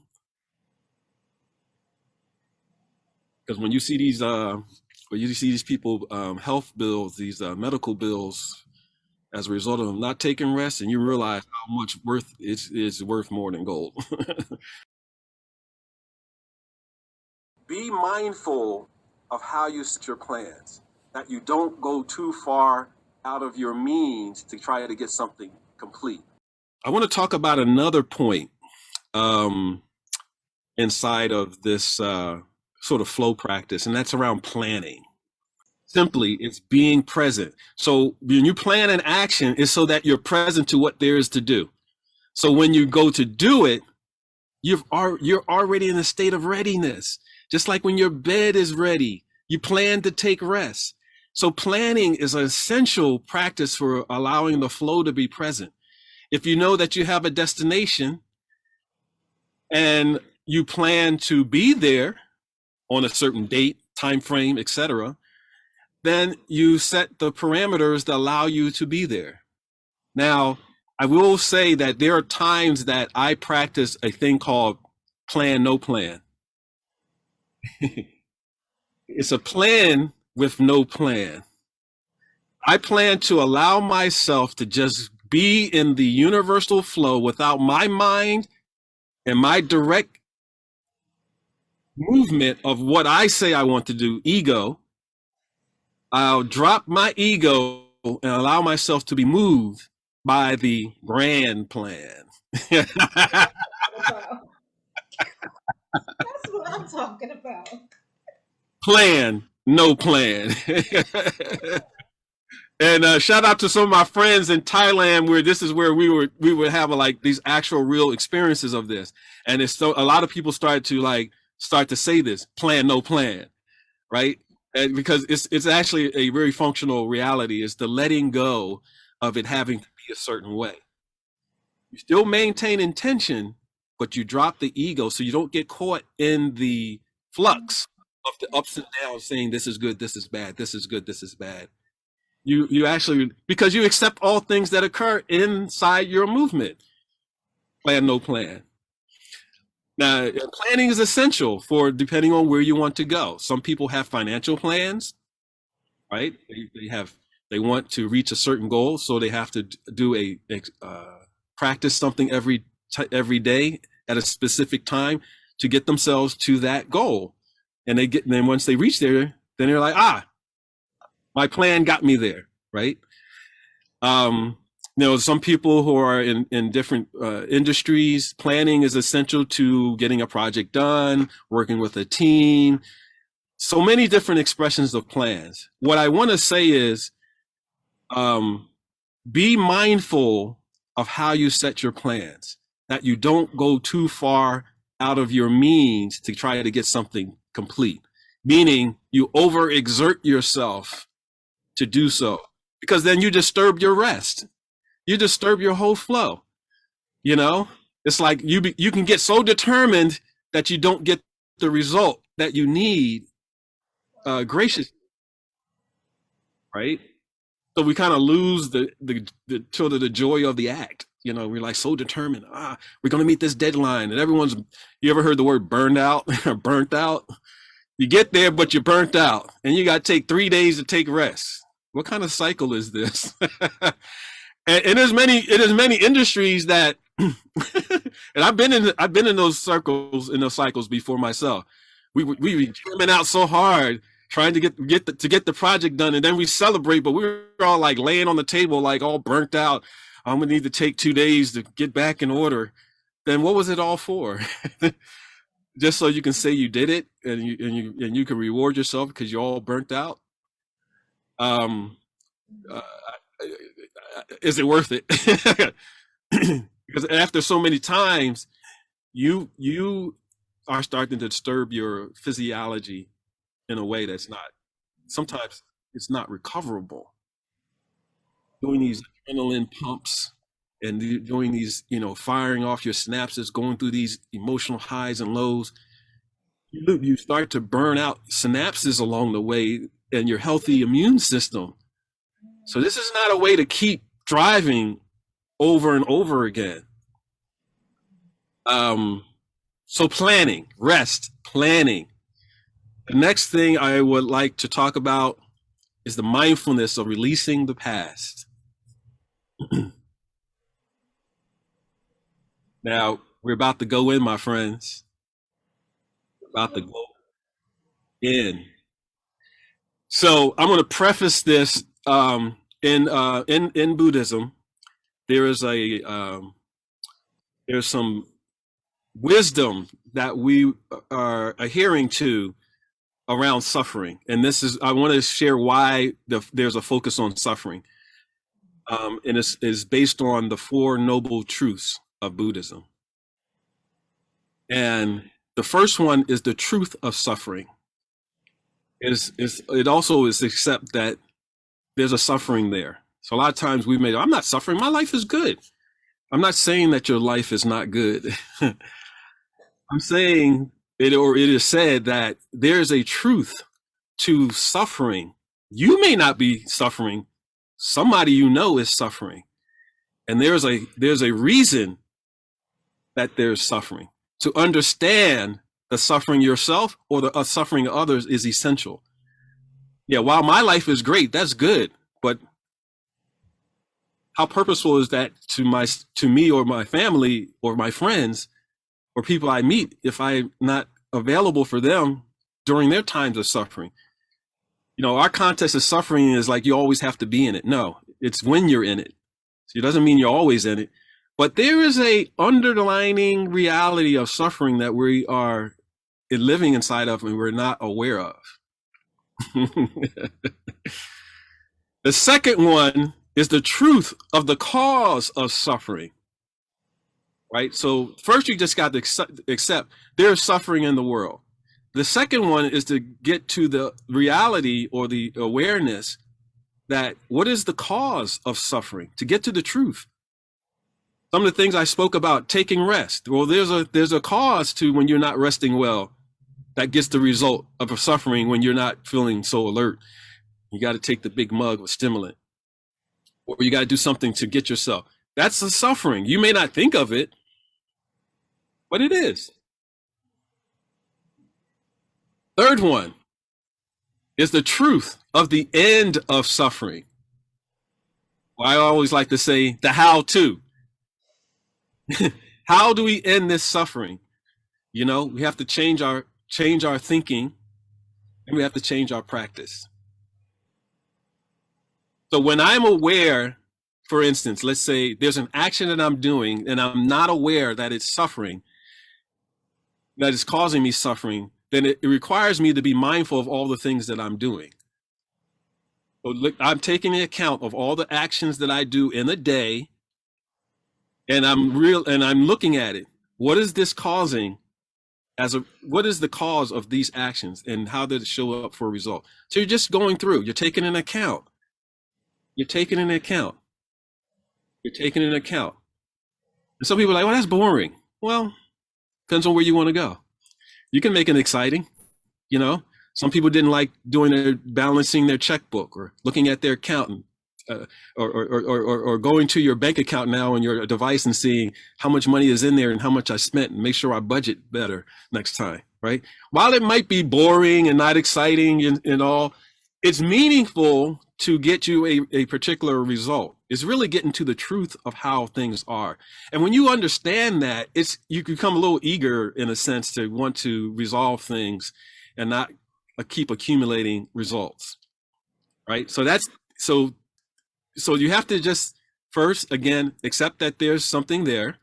Because when you see these people health bills, these medical bills, as a result of them not taking rest, and you realize how much worth it's worth more than gold. Be mindful of how you set your plans, that you don't go too far out of your means to try to get something complete. I want to talk about another point inside of this sort of flow practice, and that's around planning. Simply, it's being present. So when you plan an action, it's so that you're present to what there is to do. So when you go to do it, you're already in a state of readiness. Just like when your bed is ready, you plan to take rest. So planning is an essential practice for allowing the flow to be present. If you know that you have a destination and you plan to be there on a certain date, time frame, etc., then you set the parameters that allow you to be there. Now, I will say that there are times that I practice a thing called plan, no plan. It's a plan with no plan. I plan to allow myself to just be in the universal flow without my mind and my direct movement of what I say I want to do, ego. I'll drop my ego and allow myself to be moved by the grand plan. That's what I'm talking about. Plan, no plan. And shout out to some of my friends in Thailand, where this is where we would have like these actual real experiences of this. And it's so a lot of people start to say this, plan, no plan, right? And because it's actually a very functional reality. It's the letting go of it having to be a certain way. You still maintain intention, but you drop the ego so you don't get caught in the flux of the ups and downs, saying this is good, this is bad, this is good, this is bad. You actually, because you accept all things that occur inside your movement. Plan, no plan. Now, planning is essential for depending on where you want to go. Some people have financial plans, right? They want to reach a certain goal, so they have to do practice something every day at a specific time to get themselves to that goal. And then once they reach there, then they're like, my plan got me there, right? Some people who are in different industries, planning is essential to getting a project done, working with a team. So many different expressions of plans. What I want to say is, be mindful of how you set your plans, that you don't go too far out of your means to try to get something complete, meaning you overexert yourself to do so, because then you disturb your rest. You disturb your whole flow. It's like you can get so determined that you don't get the result that you need graciously, right? So we kind of lose the sort of the joy of the act. We're like so determined. We're going to meet this deadline, and you ever heard the word burned out or burnt out? You get there, but you're burnt out, and you got to take 3 days to take rest. What kind of cycle is this? and there's many industries that, and I've been in those cycles before myself. We were jamming out so hard trying to get the project done, and then we celebrate, but we're all like laying on the table, like all burnt out. I'm gonna need to take 2 days to get back in order. Then what was it all for? Just so you can say you did it, and you can reward yourself because you're all burnt out. Is it worth it? Because after so many times, you are starting to disturb your physiology in a way that's sometimes it's not recoverable. Doing these adrenaline pumps and doing these, firing off your synapses, going through these emotional highs and lows, you start to burn out synapses along the way and your healthy immune system. So this is not a way to keep driving over and over again. So planning, rest, planning. The next thing I would like to talk about is the mindfulness of releasing the past. Now, we're about to go in, my friends. We're about to go in. So I'm going to preface this in Buddhism. There's some wisdom that we are adhering to around suffering, and I want to share why there's a focus on suffering, and it's based on the 4 noble truths of Buddhism. And the first one is the truth of suffering. It also is accept that there's a suffering there. So a lot of times I'm not suffering, my life is good. I'm not saying that your life is not good. I'm saying it is said that there's a truth to suffering You may not be suffering. Somebody you know is suffering. And there's a reason that there's suffering. To understand the suffering yourself or the suffering of others is essential. Yeah, while my life is great, that's good. But how purposeful is that to me or my family or my friends or people I meet if I'm not available for them during their times of suffering? You know, our context of suffering is like you always have to be in it. No, it's when you're in it. So it doesn't mean you're always in it. But there is a underlining reality of suffering that we are living inside of and we're not aware of. The second one is the truth of the cause of suffering. Right? So first you just got to accept there's suffering in the world. The second one is to get to the reality or the awareness that what is the cause of suffering, to get to the truth. Some of the things I spoke about, taking rest. Well, there's a cause to when you're not resting well that gets the result of a suffering when you're not feeling so alert. You got to take the big mug of stimulant, or you got to do something to get yourself. That's the suffering. You may not think of it, but it is. Third one is the truth of the end of suffering. Well, I always like to say the how to. How do we end this suffering? You know, we have to change our thinking, and we have to change our practice. So when I'm aware, for instance, let's say there's an action that I'm doing and I'm not aware that it's suffering, that is causing me suffering, then it requires me to be mindful of all the things that I'm doing. So look, I'm taking account of all the actions that I do in a day, and I'm looking at it. What is this causing? What is the cause of these actions, and how did it show up for a result? So you're just going through. You're taking an account. You're taking an account. You're taking an account. And some people are like, well, that's boring. Well, depends on where you want to go. You can make it exciting. You know, some people didn't like balancing their checkbook or looking at their accountant, or going to your bank account now on your device and seeing how much money is in there and how much I spent, and make sure I budget better next time, right? While it might be boring and not exciting and all, it's meaningful to get you a particular result. It's really getting to the truth of how things are. And when you understand that, you become a little eager in a sense to want to resolve things and not keep accumulating results, right? So you have to just first, again, accept that there's something there,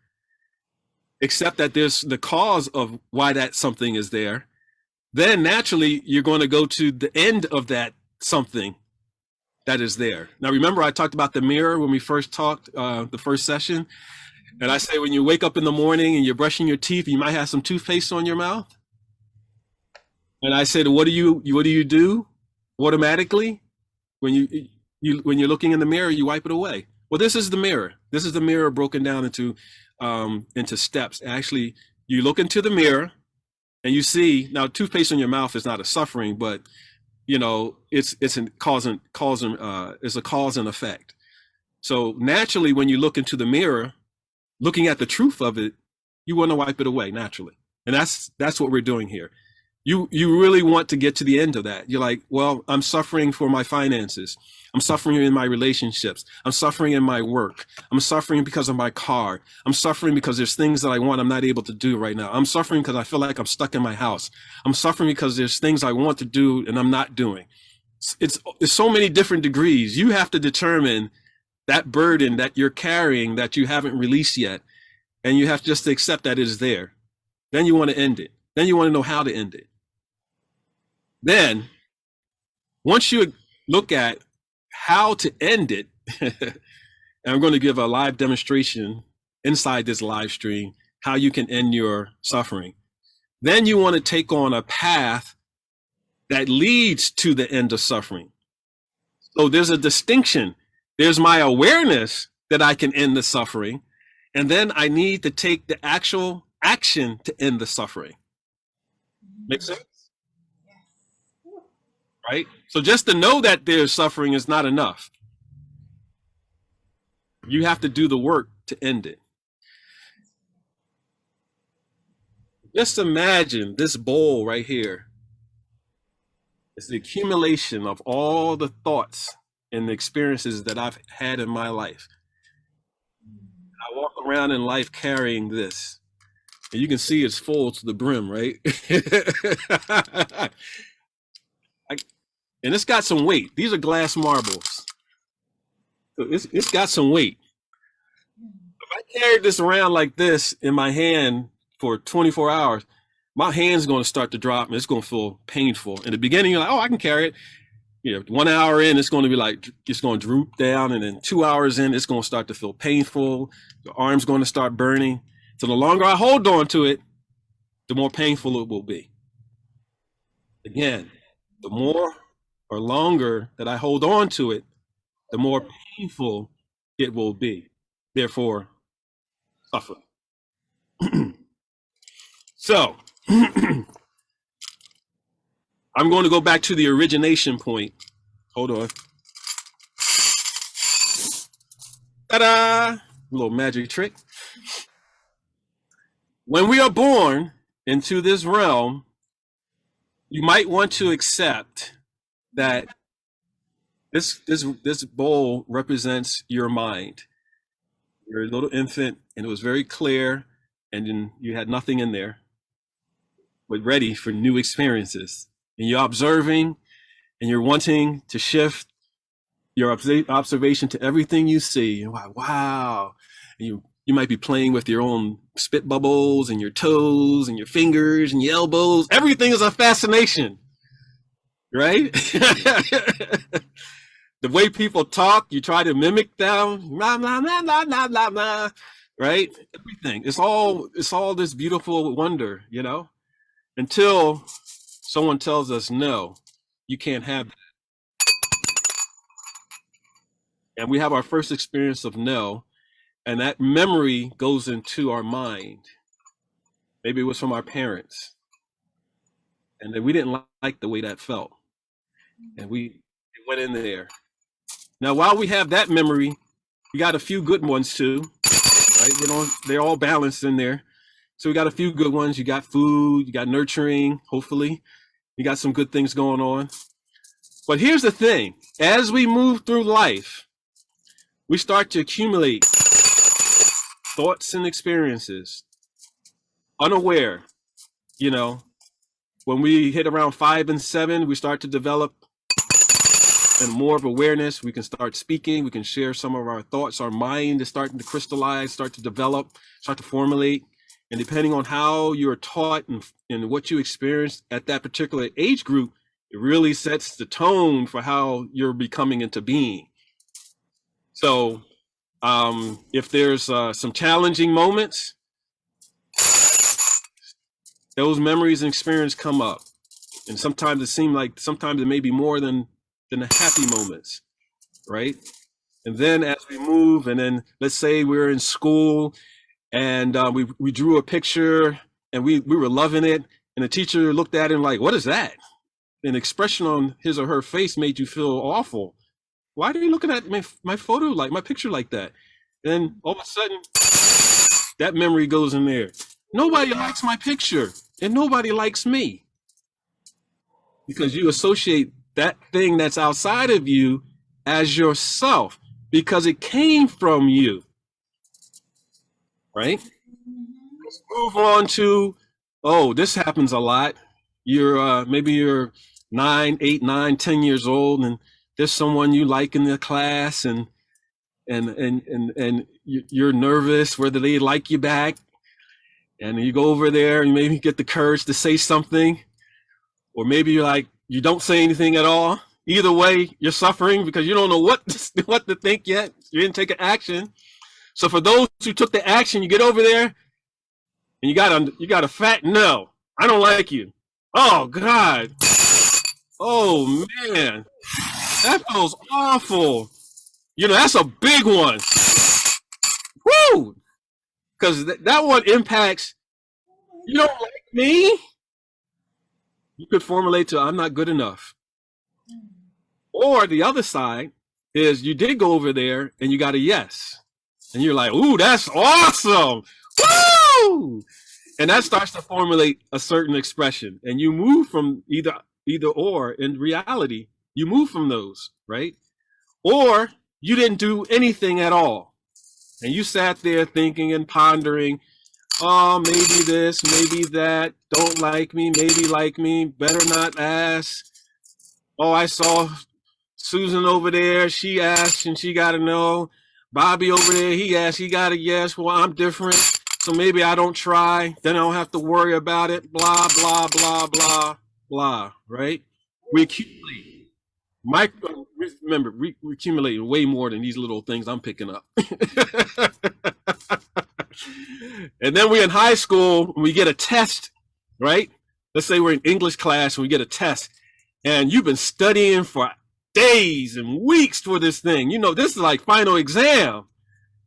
accept that there's the cause of why that something is there. Then naturally, you're going to go to the end of that something that is there. Now, remember, I talked about the mirror when we first talked, the first session. And I say, when you wake up in the morning and you're brushing your teeth, you might have some toothpaste on your mouth. And I said, what do you do automatically when you're looking in the mirror? You wipe it away. Well, this is the mirror. This is the mirror broken down into steps. Actually, you look into the mirror and you see, now toothpaste in your mouth is not a suffering, but you know, it's a cause and effect. So naturally, when you look into the mirror, looking at the truth of it, you want to wipe it away naturally. And that's what we're doing here. You really want to get to the end of that. You're like, well, I'm suffering for my finances. I'm suffering in my relationships. I'm suffering in my work. I'm suffering because of my car. I'm suffering because there's things that I want I'm not able to do right now. I'm suffering because I feel like I'm stuck in my house. I'm suffering because there's things I want to do and I'm not doing. It's so many different degrees. You have to determine that burden that you're carrying that you haven't released yet. And you have just to accept that it is there. Then you want to end it. Then you want to know how to end it. Then, once you look at how to end it, and I'm going to give a live demonstration inside this live stream, how you can end your suffering. Then you want to take on a path that leads to the end of suffering. So there's a distinction. There's my awareness that I can end the suffering, and then I need to take the actual action to end the suffering. Make sense? right? So just to know that there's suffering is not enough. You have to do the work to end it. Just imagine this bowl right here. It's the accumulation of all the thoughts and the experiences that I've had in my life. I walk around in life carrying this. And you can see it's full to the brim, right? And it's got some weight. These are glass marbles. So it's got some weight. If I carry this around like this in my hand for 24 hours, my hand's going to start to drop and it's going to feel painful. In the beginning, you're like, oh, I can carry it. 1 hour in, it's going to be like, it's going to droop down. And then 2 hours in, it's going to start to feel painful. Your arm's going to start burning. So the longer I hold on to it, the more painful it will be. Again, the more or longer that I hold on to it, the more painful it will be. Therefore, suffer. So, I'm going to go back to the origination point. Hold on. Ta-da! A little magic trick. When we are born into this realm, you might want to accept that this bowl represents your mind. You're a little infant, and it was very clear, and then you had nothing in there, but ready for new experiences. And you're observing, and you're wanting to shift your observation to everything you see. And wow. And you might be playing with your own spit bubbles and your toes and your fingers and your elbows. Everything is a fascination, right? The way people talk, you try to mimic them, blah, blah, blah, blah, blah, blah, blah, right? Everything. It's all this beautiful wonder, until someone tells us, no, you can't have that. And we have our first experience of no, and that memory goes into our mind. Maybe it was from our parents, and then we didn't like the way that felt, and it went in there. Now, while we have that memory, we got a few good ones too, right? They're all balanced in there. So we got a few good ones. You got food, you got nurturing, hopefully. You got some good things going on. But here's the thing. As we move through life, we start to accumulate thoughts and experiences, unaware. When we hit around 5 and 7, we start to develop and more of awareness. We can start speaking. We can share some of our thoughts. Our mind is starting to crystallize, start to develop, start to formulate. And depending on how you're taught and what you experienced at that particular age group, it really sets the tone for how you're becoming into being. So if there's some challenging moments, those memories and experience come up. And sometimes it may be more than the happy moments, right? And then as we move, and then let's say we're in school and we drew a picture and we were loving it, and the teacher looked at it and like, what is that? An expression on his or her face made you feel awful. Why are you looking at my photo, like my picture like that? And all of a sudden, that memory goes in there. Nobody likes my picture and nobody likes me, because you associate that thing that's outside of you as yourself because it came from you, right? Let's move on to, this happens a lot. Maybe you're 9, 8, 9, 10 years old, and there's someone you like in the class, and you're nervous whether they like you back, and you go over there and maybe get the courage to say something, or maybe you're like, you don't say anything at all. Either way, you're suffering because you don't know what to think yet. You didn't take an action. So for those who took the action, you get over there and you got a fat no. I don't like you. Oh God. Oh man. That feels awful. That's a big one. Woo! Because that one impacts, you don't like me? You could formulate to, I'm not good enough. Or the other side is you did go over there and you got a yes. And you're like, ooh, that's awesome. Woo! And that starts to formulate a certain expression. And you move from either or in reality, you move from those, right? Or you didn't do anything at all. And you sat there thinking and pondering, oh, maybe this, maybe that, don't like me, maybe like me, better not ask. Oh, I saw Susan over there, she asked and she got a no. Bobby over there, he asked, he got a yes. Well, I'm different, so maybe I don't try. Then I don't have to worry about it. Blah, blah, blah, blah, blah, right? We accumulate. Remember, we accumulate way more than these little things I'm picking up. And then we're in high school, we get a test, right? Let's say we're in English class and we get a test. And you've been studying for days and weeks for this thing. You know, this is like final exam.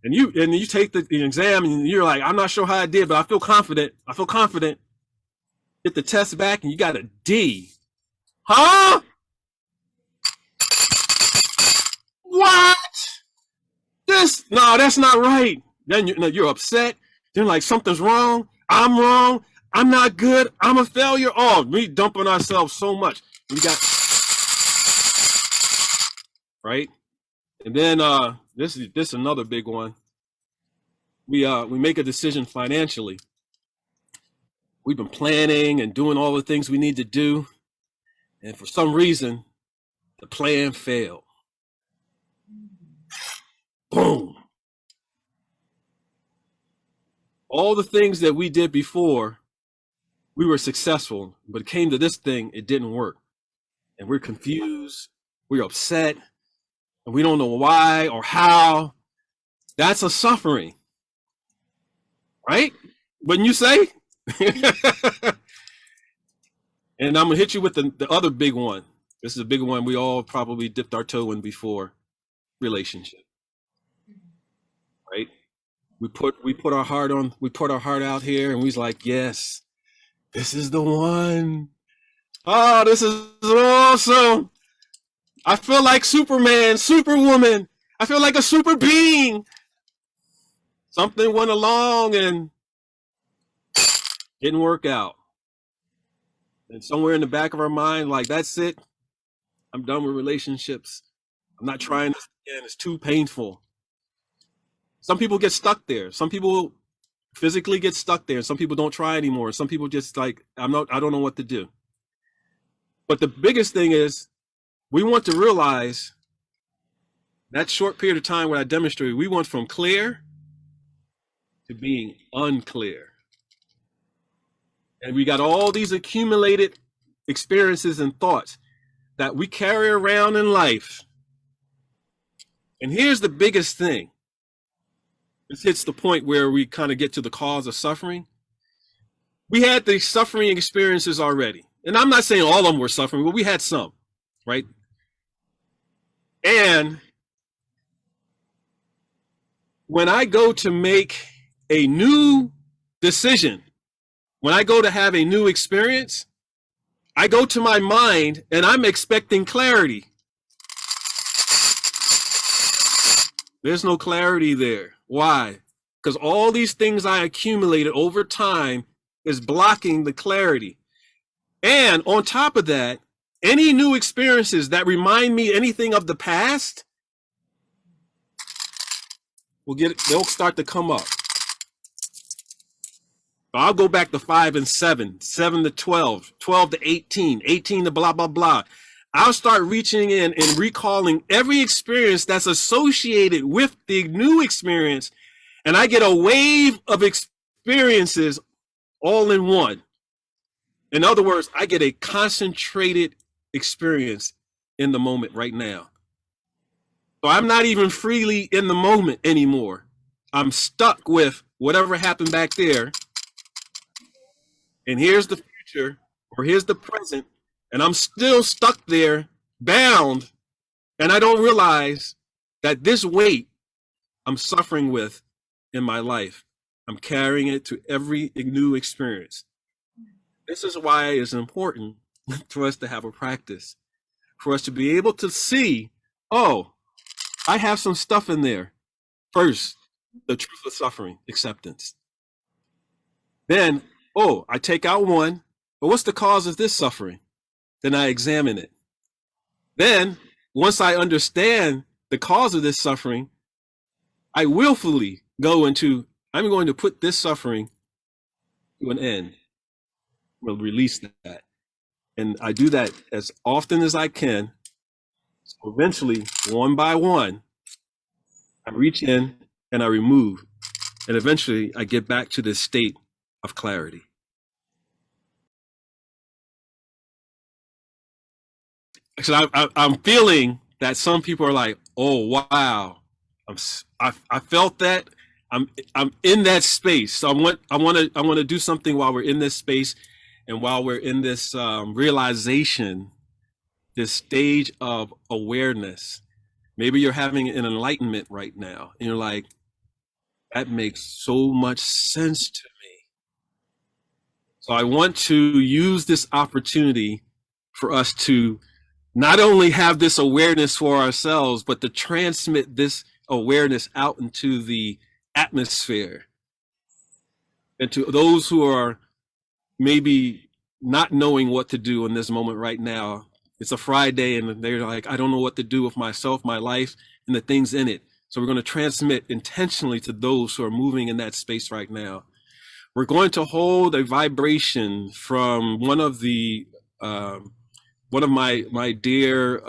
And you take the exam and you're like, I'm not sure how I did, but I feel confident. Get the test back and you got a D. Huh? What? No, that's not right. Then you're upset. Then like something's wrong. I'm wrong. I'm not good. I'm a failure. Oh, we dumping ourselves so much. We got right. And then this is another big one. We make a decision financially. We've been planning and doing all the things we need to do, and for some reason, the plan failed. Boom. All the things that we did before, we were successful, but it came to this thing, it didn't work. And we're confused, we're upset, and we don't know why or how. That's a suffering, right? Wouldn't you say? And I'm gonna hit you with the other big one. This is a big one we all probably dipped our toe in before. Relationship, right? We put our heart out here, and we was like, yes, this is the one. Oh, this is awesome. I feel like Superman, Superwoman. I feel like a super being. Something went along and didn't work out. And somewhere in the back of our mind, like, that's it. I'm done with relationships. I'm not trying this again. It's too painful. Some people get stuck there. Some people physically get stuck there. Some people don't try anymore. Some people just like, I don't know what to do. But the biggest thing is we want to realize that short period of time where I demonstrated, we went from clear to being unclear. And we got all these accumulated experiences and thoughts that we carry around in life. And here's the biggest thing. This hits the point where we kind of get to the cause of suffering. We had the suffering experiences already. And I'm not saying all of them were suffering, but we had some, right? And when I go to make a new decision, when I go to have a new experience, I go to my mind and I'm expecting clarity. There's no clarity there. Why? Because all these things I accumulated over time is blocking the clarity. And on top of that, any new experiences that remind me anything of the past they'll start to come up. I'll go back to 5 and 7, 7 to 12, 12 to 18, 18 to blah, blah, blah. I'll start reaching in and recalling every experience that's associated with the new experience. And I get a wave of experiences all in one. In other words, I get a concentrated experience in the moment right now. So I'm not even freely in the moment anymore. I'm stuck with whatever happened back there. And here's the future, or here's the present, and I'm still stuck there, bound, and I don't realize that this weight I'm suffering with in my life, I'm carrying it to every new experience. This is why it's important for us to have a practice, for us to be able to see, oh, I have some stuff in there. First, the truth of suffering, acceptance. Then, oh, I take out one, but what's the cause of this suffering? Then I examine it. Then, once I understand the cause of this suffering, I willfully go into, I'm going to put this suffering to an end. We'll release that. And I do that as often as I can. So eventually, one by one, I reach in and I remove. And eventually, I get back to this state of clarity. So I'm feeling that some people are like, oh, wow, I felt that. I'm in that space. So I want to do something while we're in this space and while we're in this realization, this stage of awareness. Maybe you're having an enlightenment right now and you're like, that makes so much sense to me. So I want to use this opportunity for us to not only have this awareness for ourselves, but to transmit this awareness out into the atmosphere and to those who are maybe not knowing what to do in this moment right now. It's a Friday and they're like, I don't know what to do with myself, my life, and the things in it. So we're going to transmit intentionally to those who are moving in that space right now. We're going to hold a vibration from one of my dear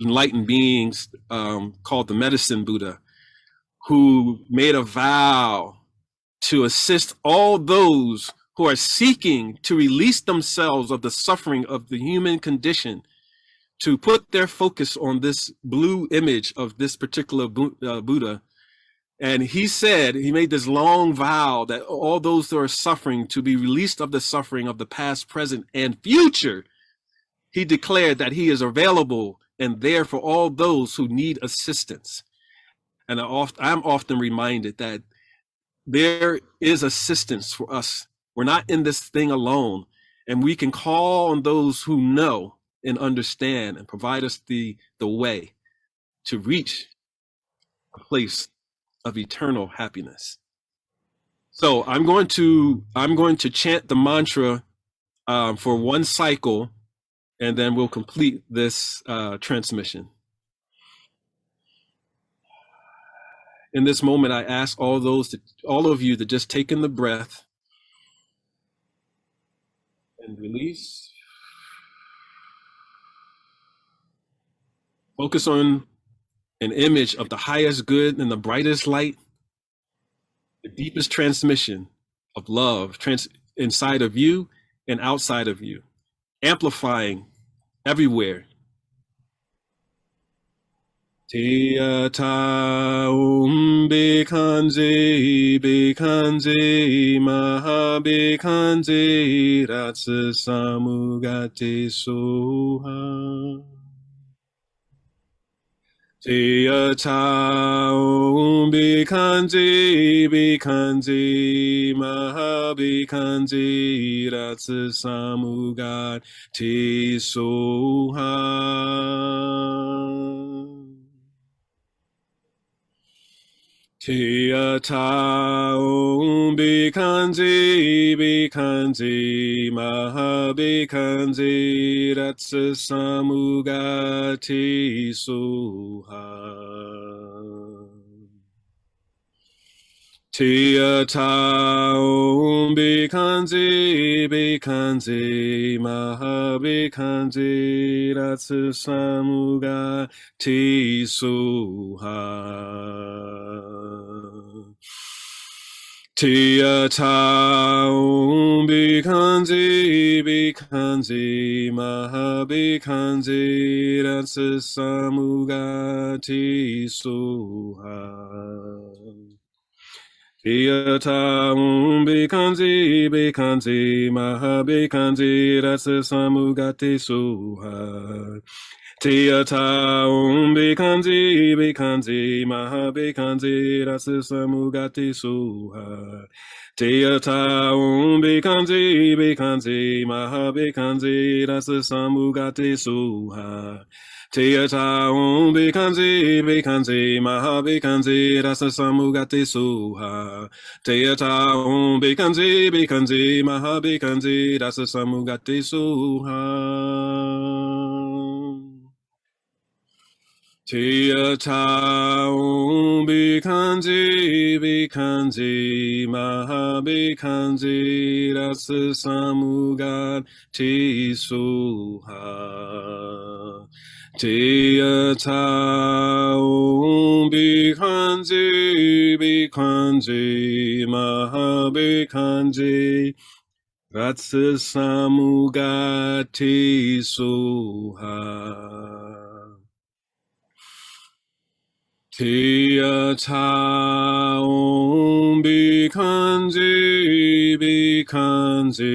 enlightened beings called the Medicine Buddha, who made a vow to assist all those who are seeking to release themselves of the suffering of the human condition, to put their focus on this blue image of this particular Buddha. And he said, he made this long vow that all those who are suffering to be released of the suffering of the past, present, and future. He declared that he is available and there for all those who need assistance. And I'm often reminded that there is assistance for us. We're not in this thing alone, and we can call on those who know and understand and provide us the way to reach a place of eternal happiness. So I'm going to chant the mantra for one cycle, and then we'll complete this transmission. In this moment, I ask all of you to just take in the breath and release. Focus on an image of the highest good and the brightest light, the deepest transmission of love inside of you and outside of you, amplifying everywhere. Tia ta 𝕱𝖑𝖆𝖊𝖘 𝕱𝖑𝖆𝖊𝖘 ratsa samugate soha. Tia ta 𝕱𝖑𝖆𝖊𝖘 ratsa samugate soha. Tia ta 𝕱𝖑𝖆𝖊𝖘 ratsa samugate soha. Tia ta 𝕱𝖑𝖆𝖊𝖘 ratsa samugate soha. Tia ta 𝕱𝖑𝖆𝖊𝖘 ratsa samugate soha. Tia ta 𝕱𝖑𝖆𝖊𝖘 ratsa samugate soha. Tiyata Bikanzi Bikanzi Maha Bikanzi Rasa Samugati Suha. Tiyata Bikanzi Bikanzi Maha Bikanzi Rasa Samugati Suha. Tiyata Bikanzi Bikanzi Maha Bikanzi Rasa Samugati Suha. Tiyata Bikanzi Bikanzi Maha Bikanzi Rasa Samugati Suha. Tiyata Bikanzi Bikanzi Maha Bikanzi Rasa Samugati Suha. Tiyata Bikanzi Bikanzi Maha Bikanzi Rasa Samugati Suha. Tiyata Bikanzi Bikanzi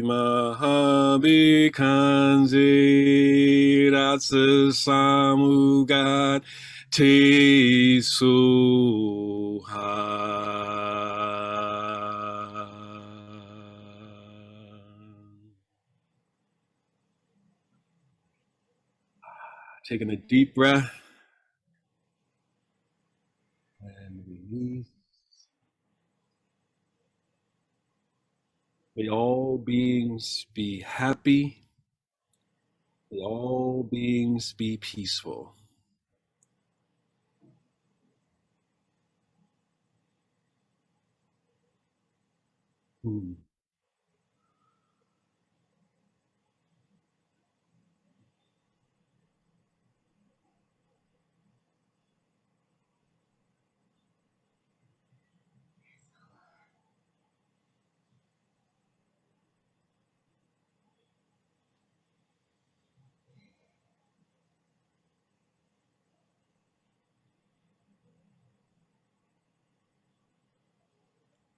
Maha Bikanzi Rasa Samugati Suha. Taking a deep breath. And release. May all beings be happy. May all beings be peaceful.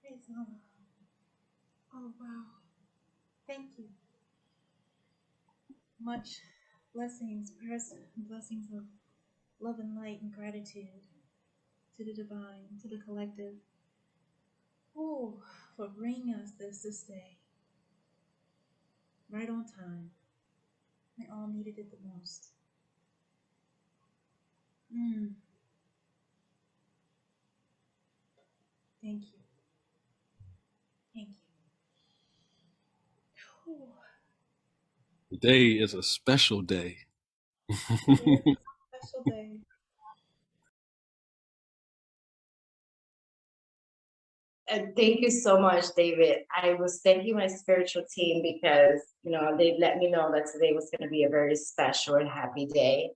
Praise the Lord. Oh, wow. Thank you. Much blessings, prayers, and blessings of love and light and gratitude to the divine, to the collective. Oh, for bringing us this day. Right on time. We all needed it the most. Thank you. Thank you. Today is a special day. Special day. And thank you so much, David. I was thanking my spiritual team because, they let me know that today was going to be a very special and happy day.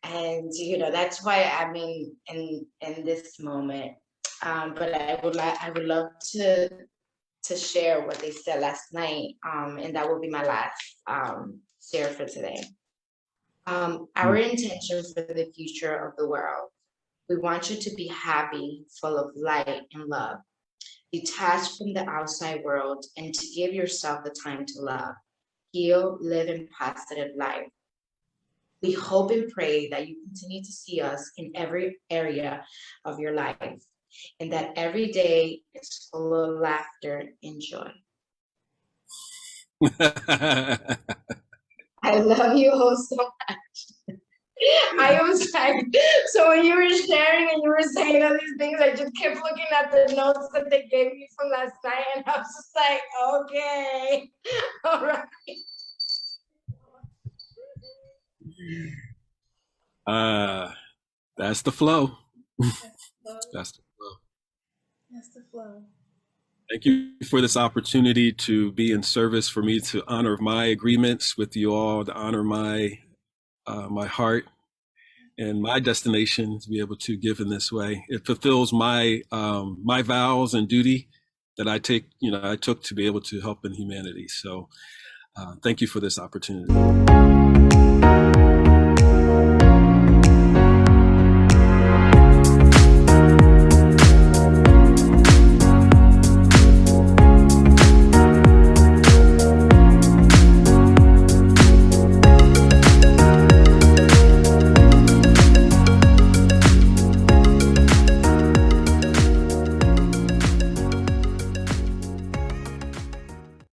And, that's why I'm in this moment. But I would love to share what they said last night. And that will be my last share for today. Our intention for the future of the world. We want you to be happy, full of light and love, detached from the outside world, and to give yourself the time to love, heal, live in positive life. We hope and pray that you continue to see us in every area of your life, and that every day is full of laughter and joy. I love you all so much. I was like, so when you were sharing and you were saying all these things, I just kept looking at the notes that they gave me from last night, and I was just like, okay, all right. That's the flow. That's the flow. That's the flow. Thank you for this opportunity to be in service, for me to honor my agreements with you all, to honor my heart and my destination, to be able to give in this way. It fulfills my my vows and duty that I took to be able to help in humanity. So thank you for this opportunity.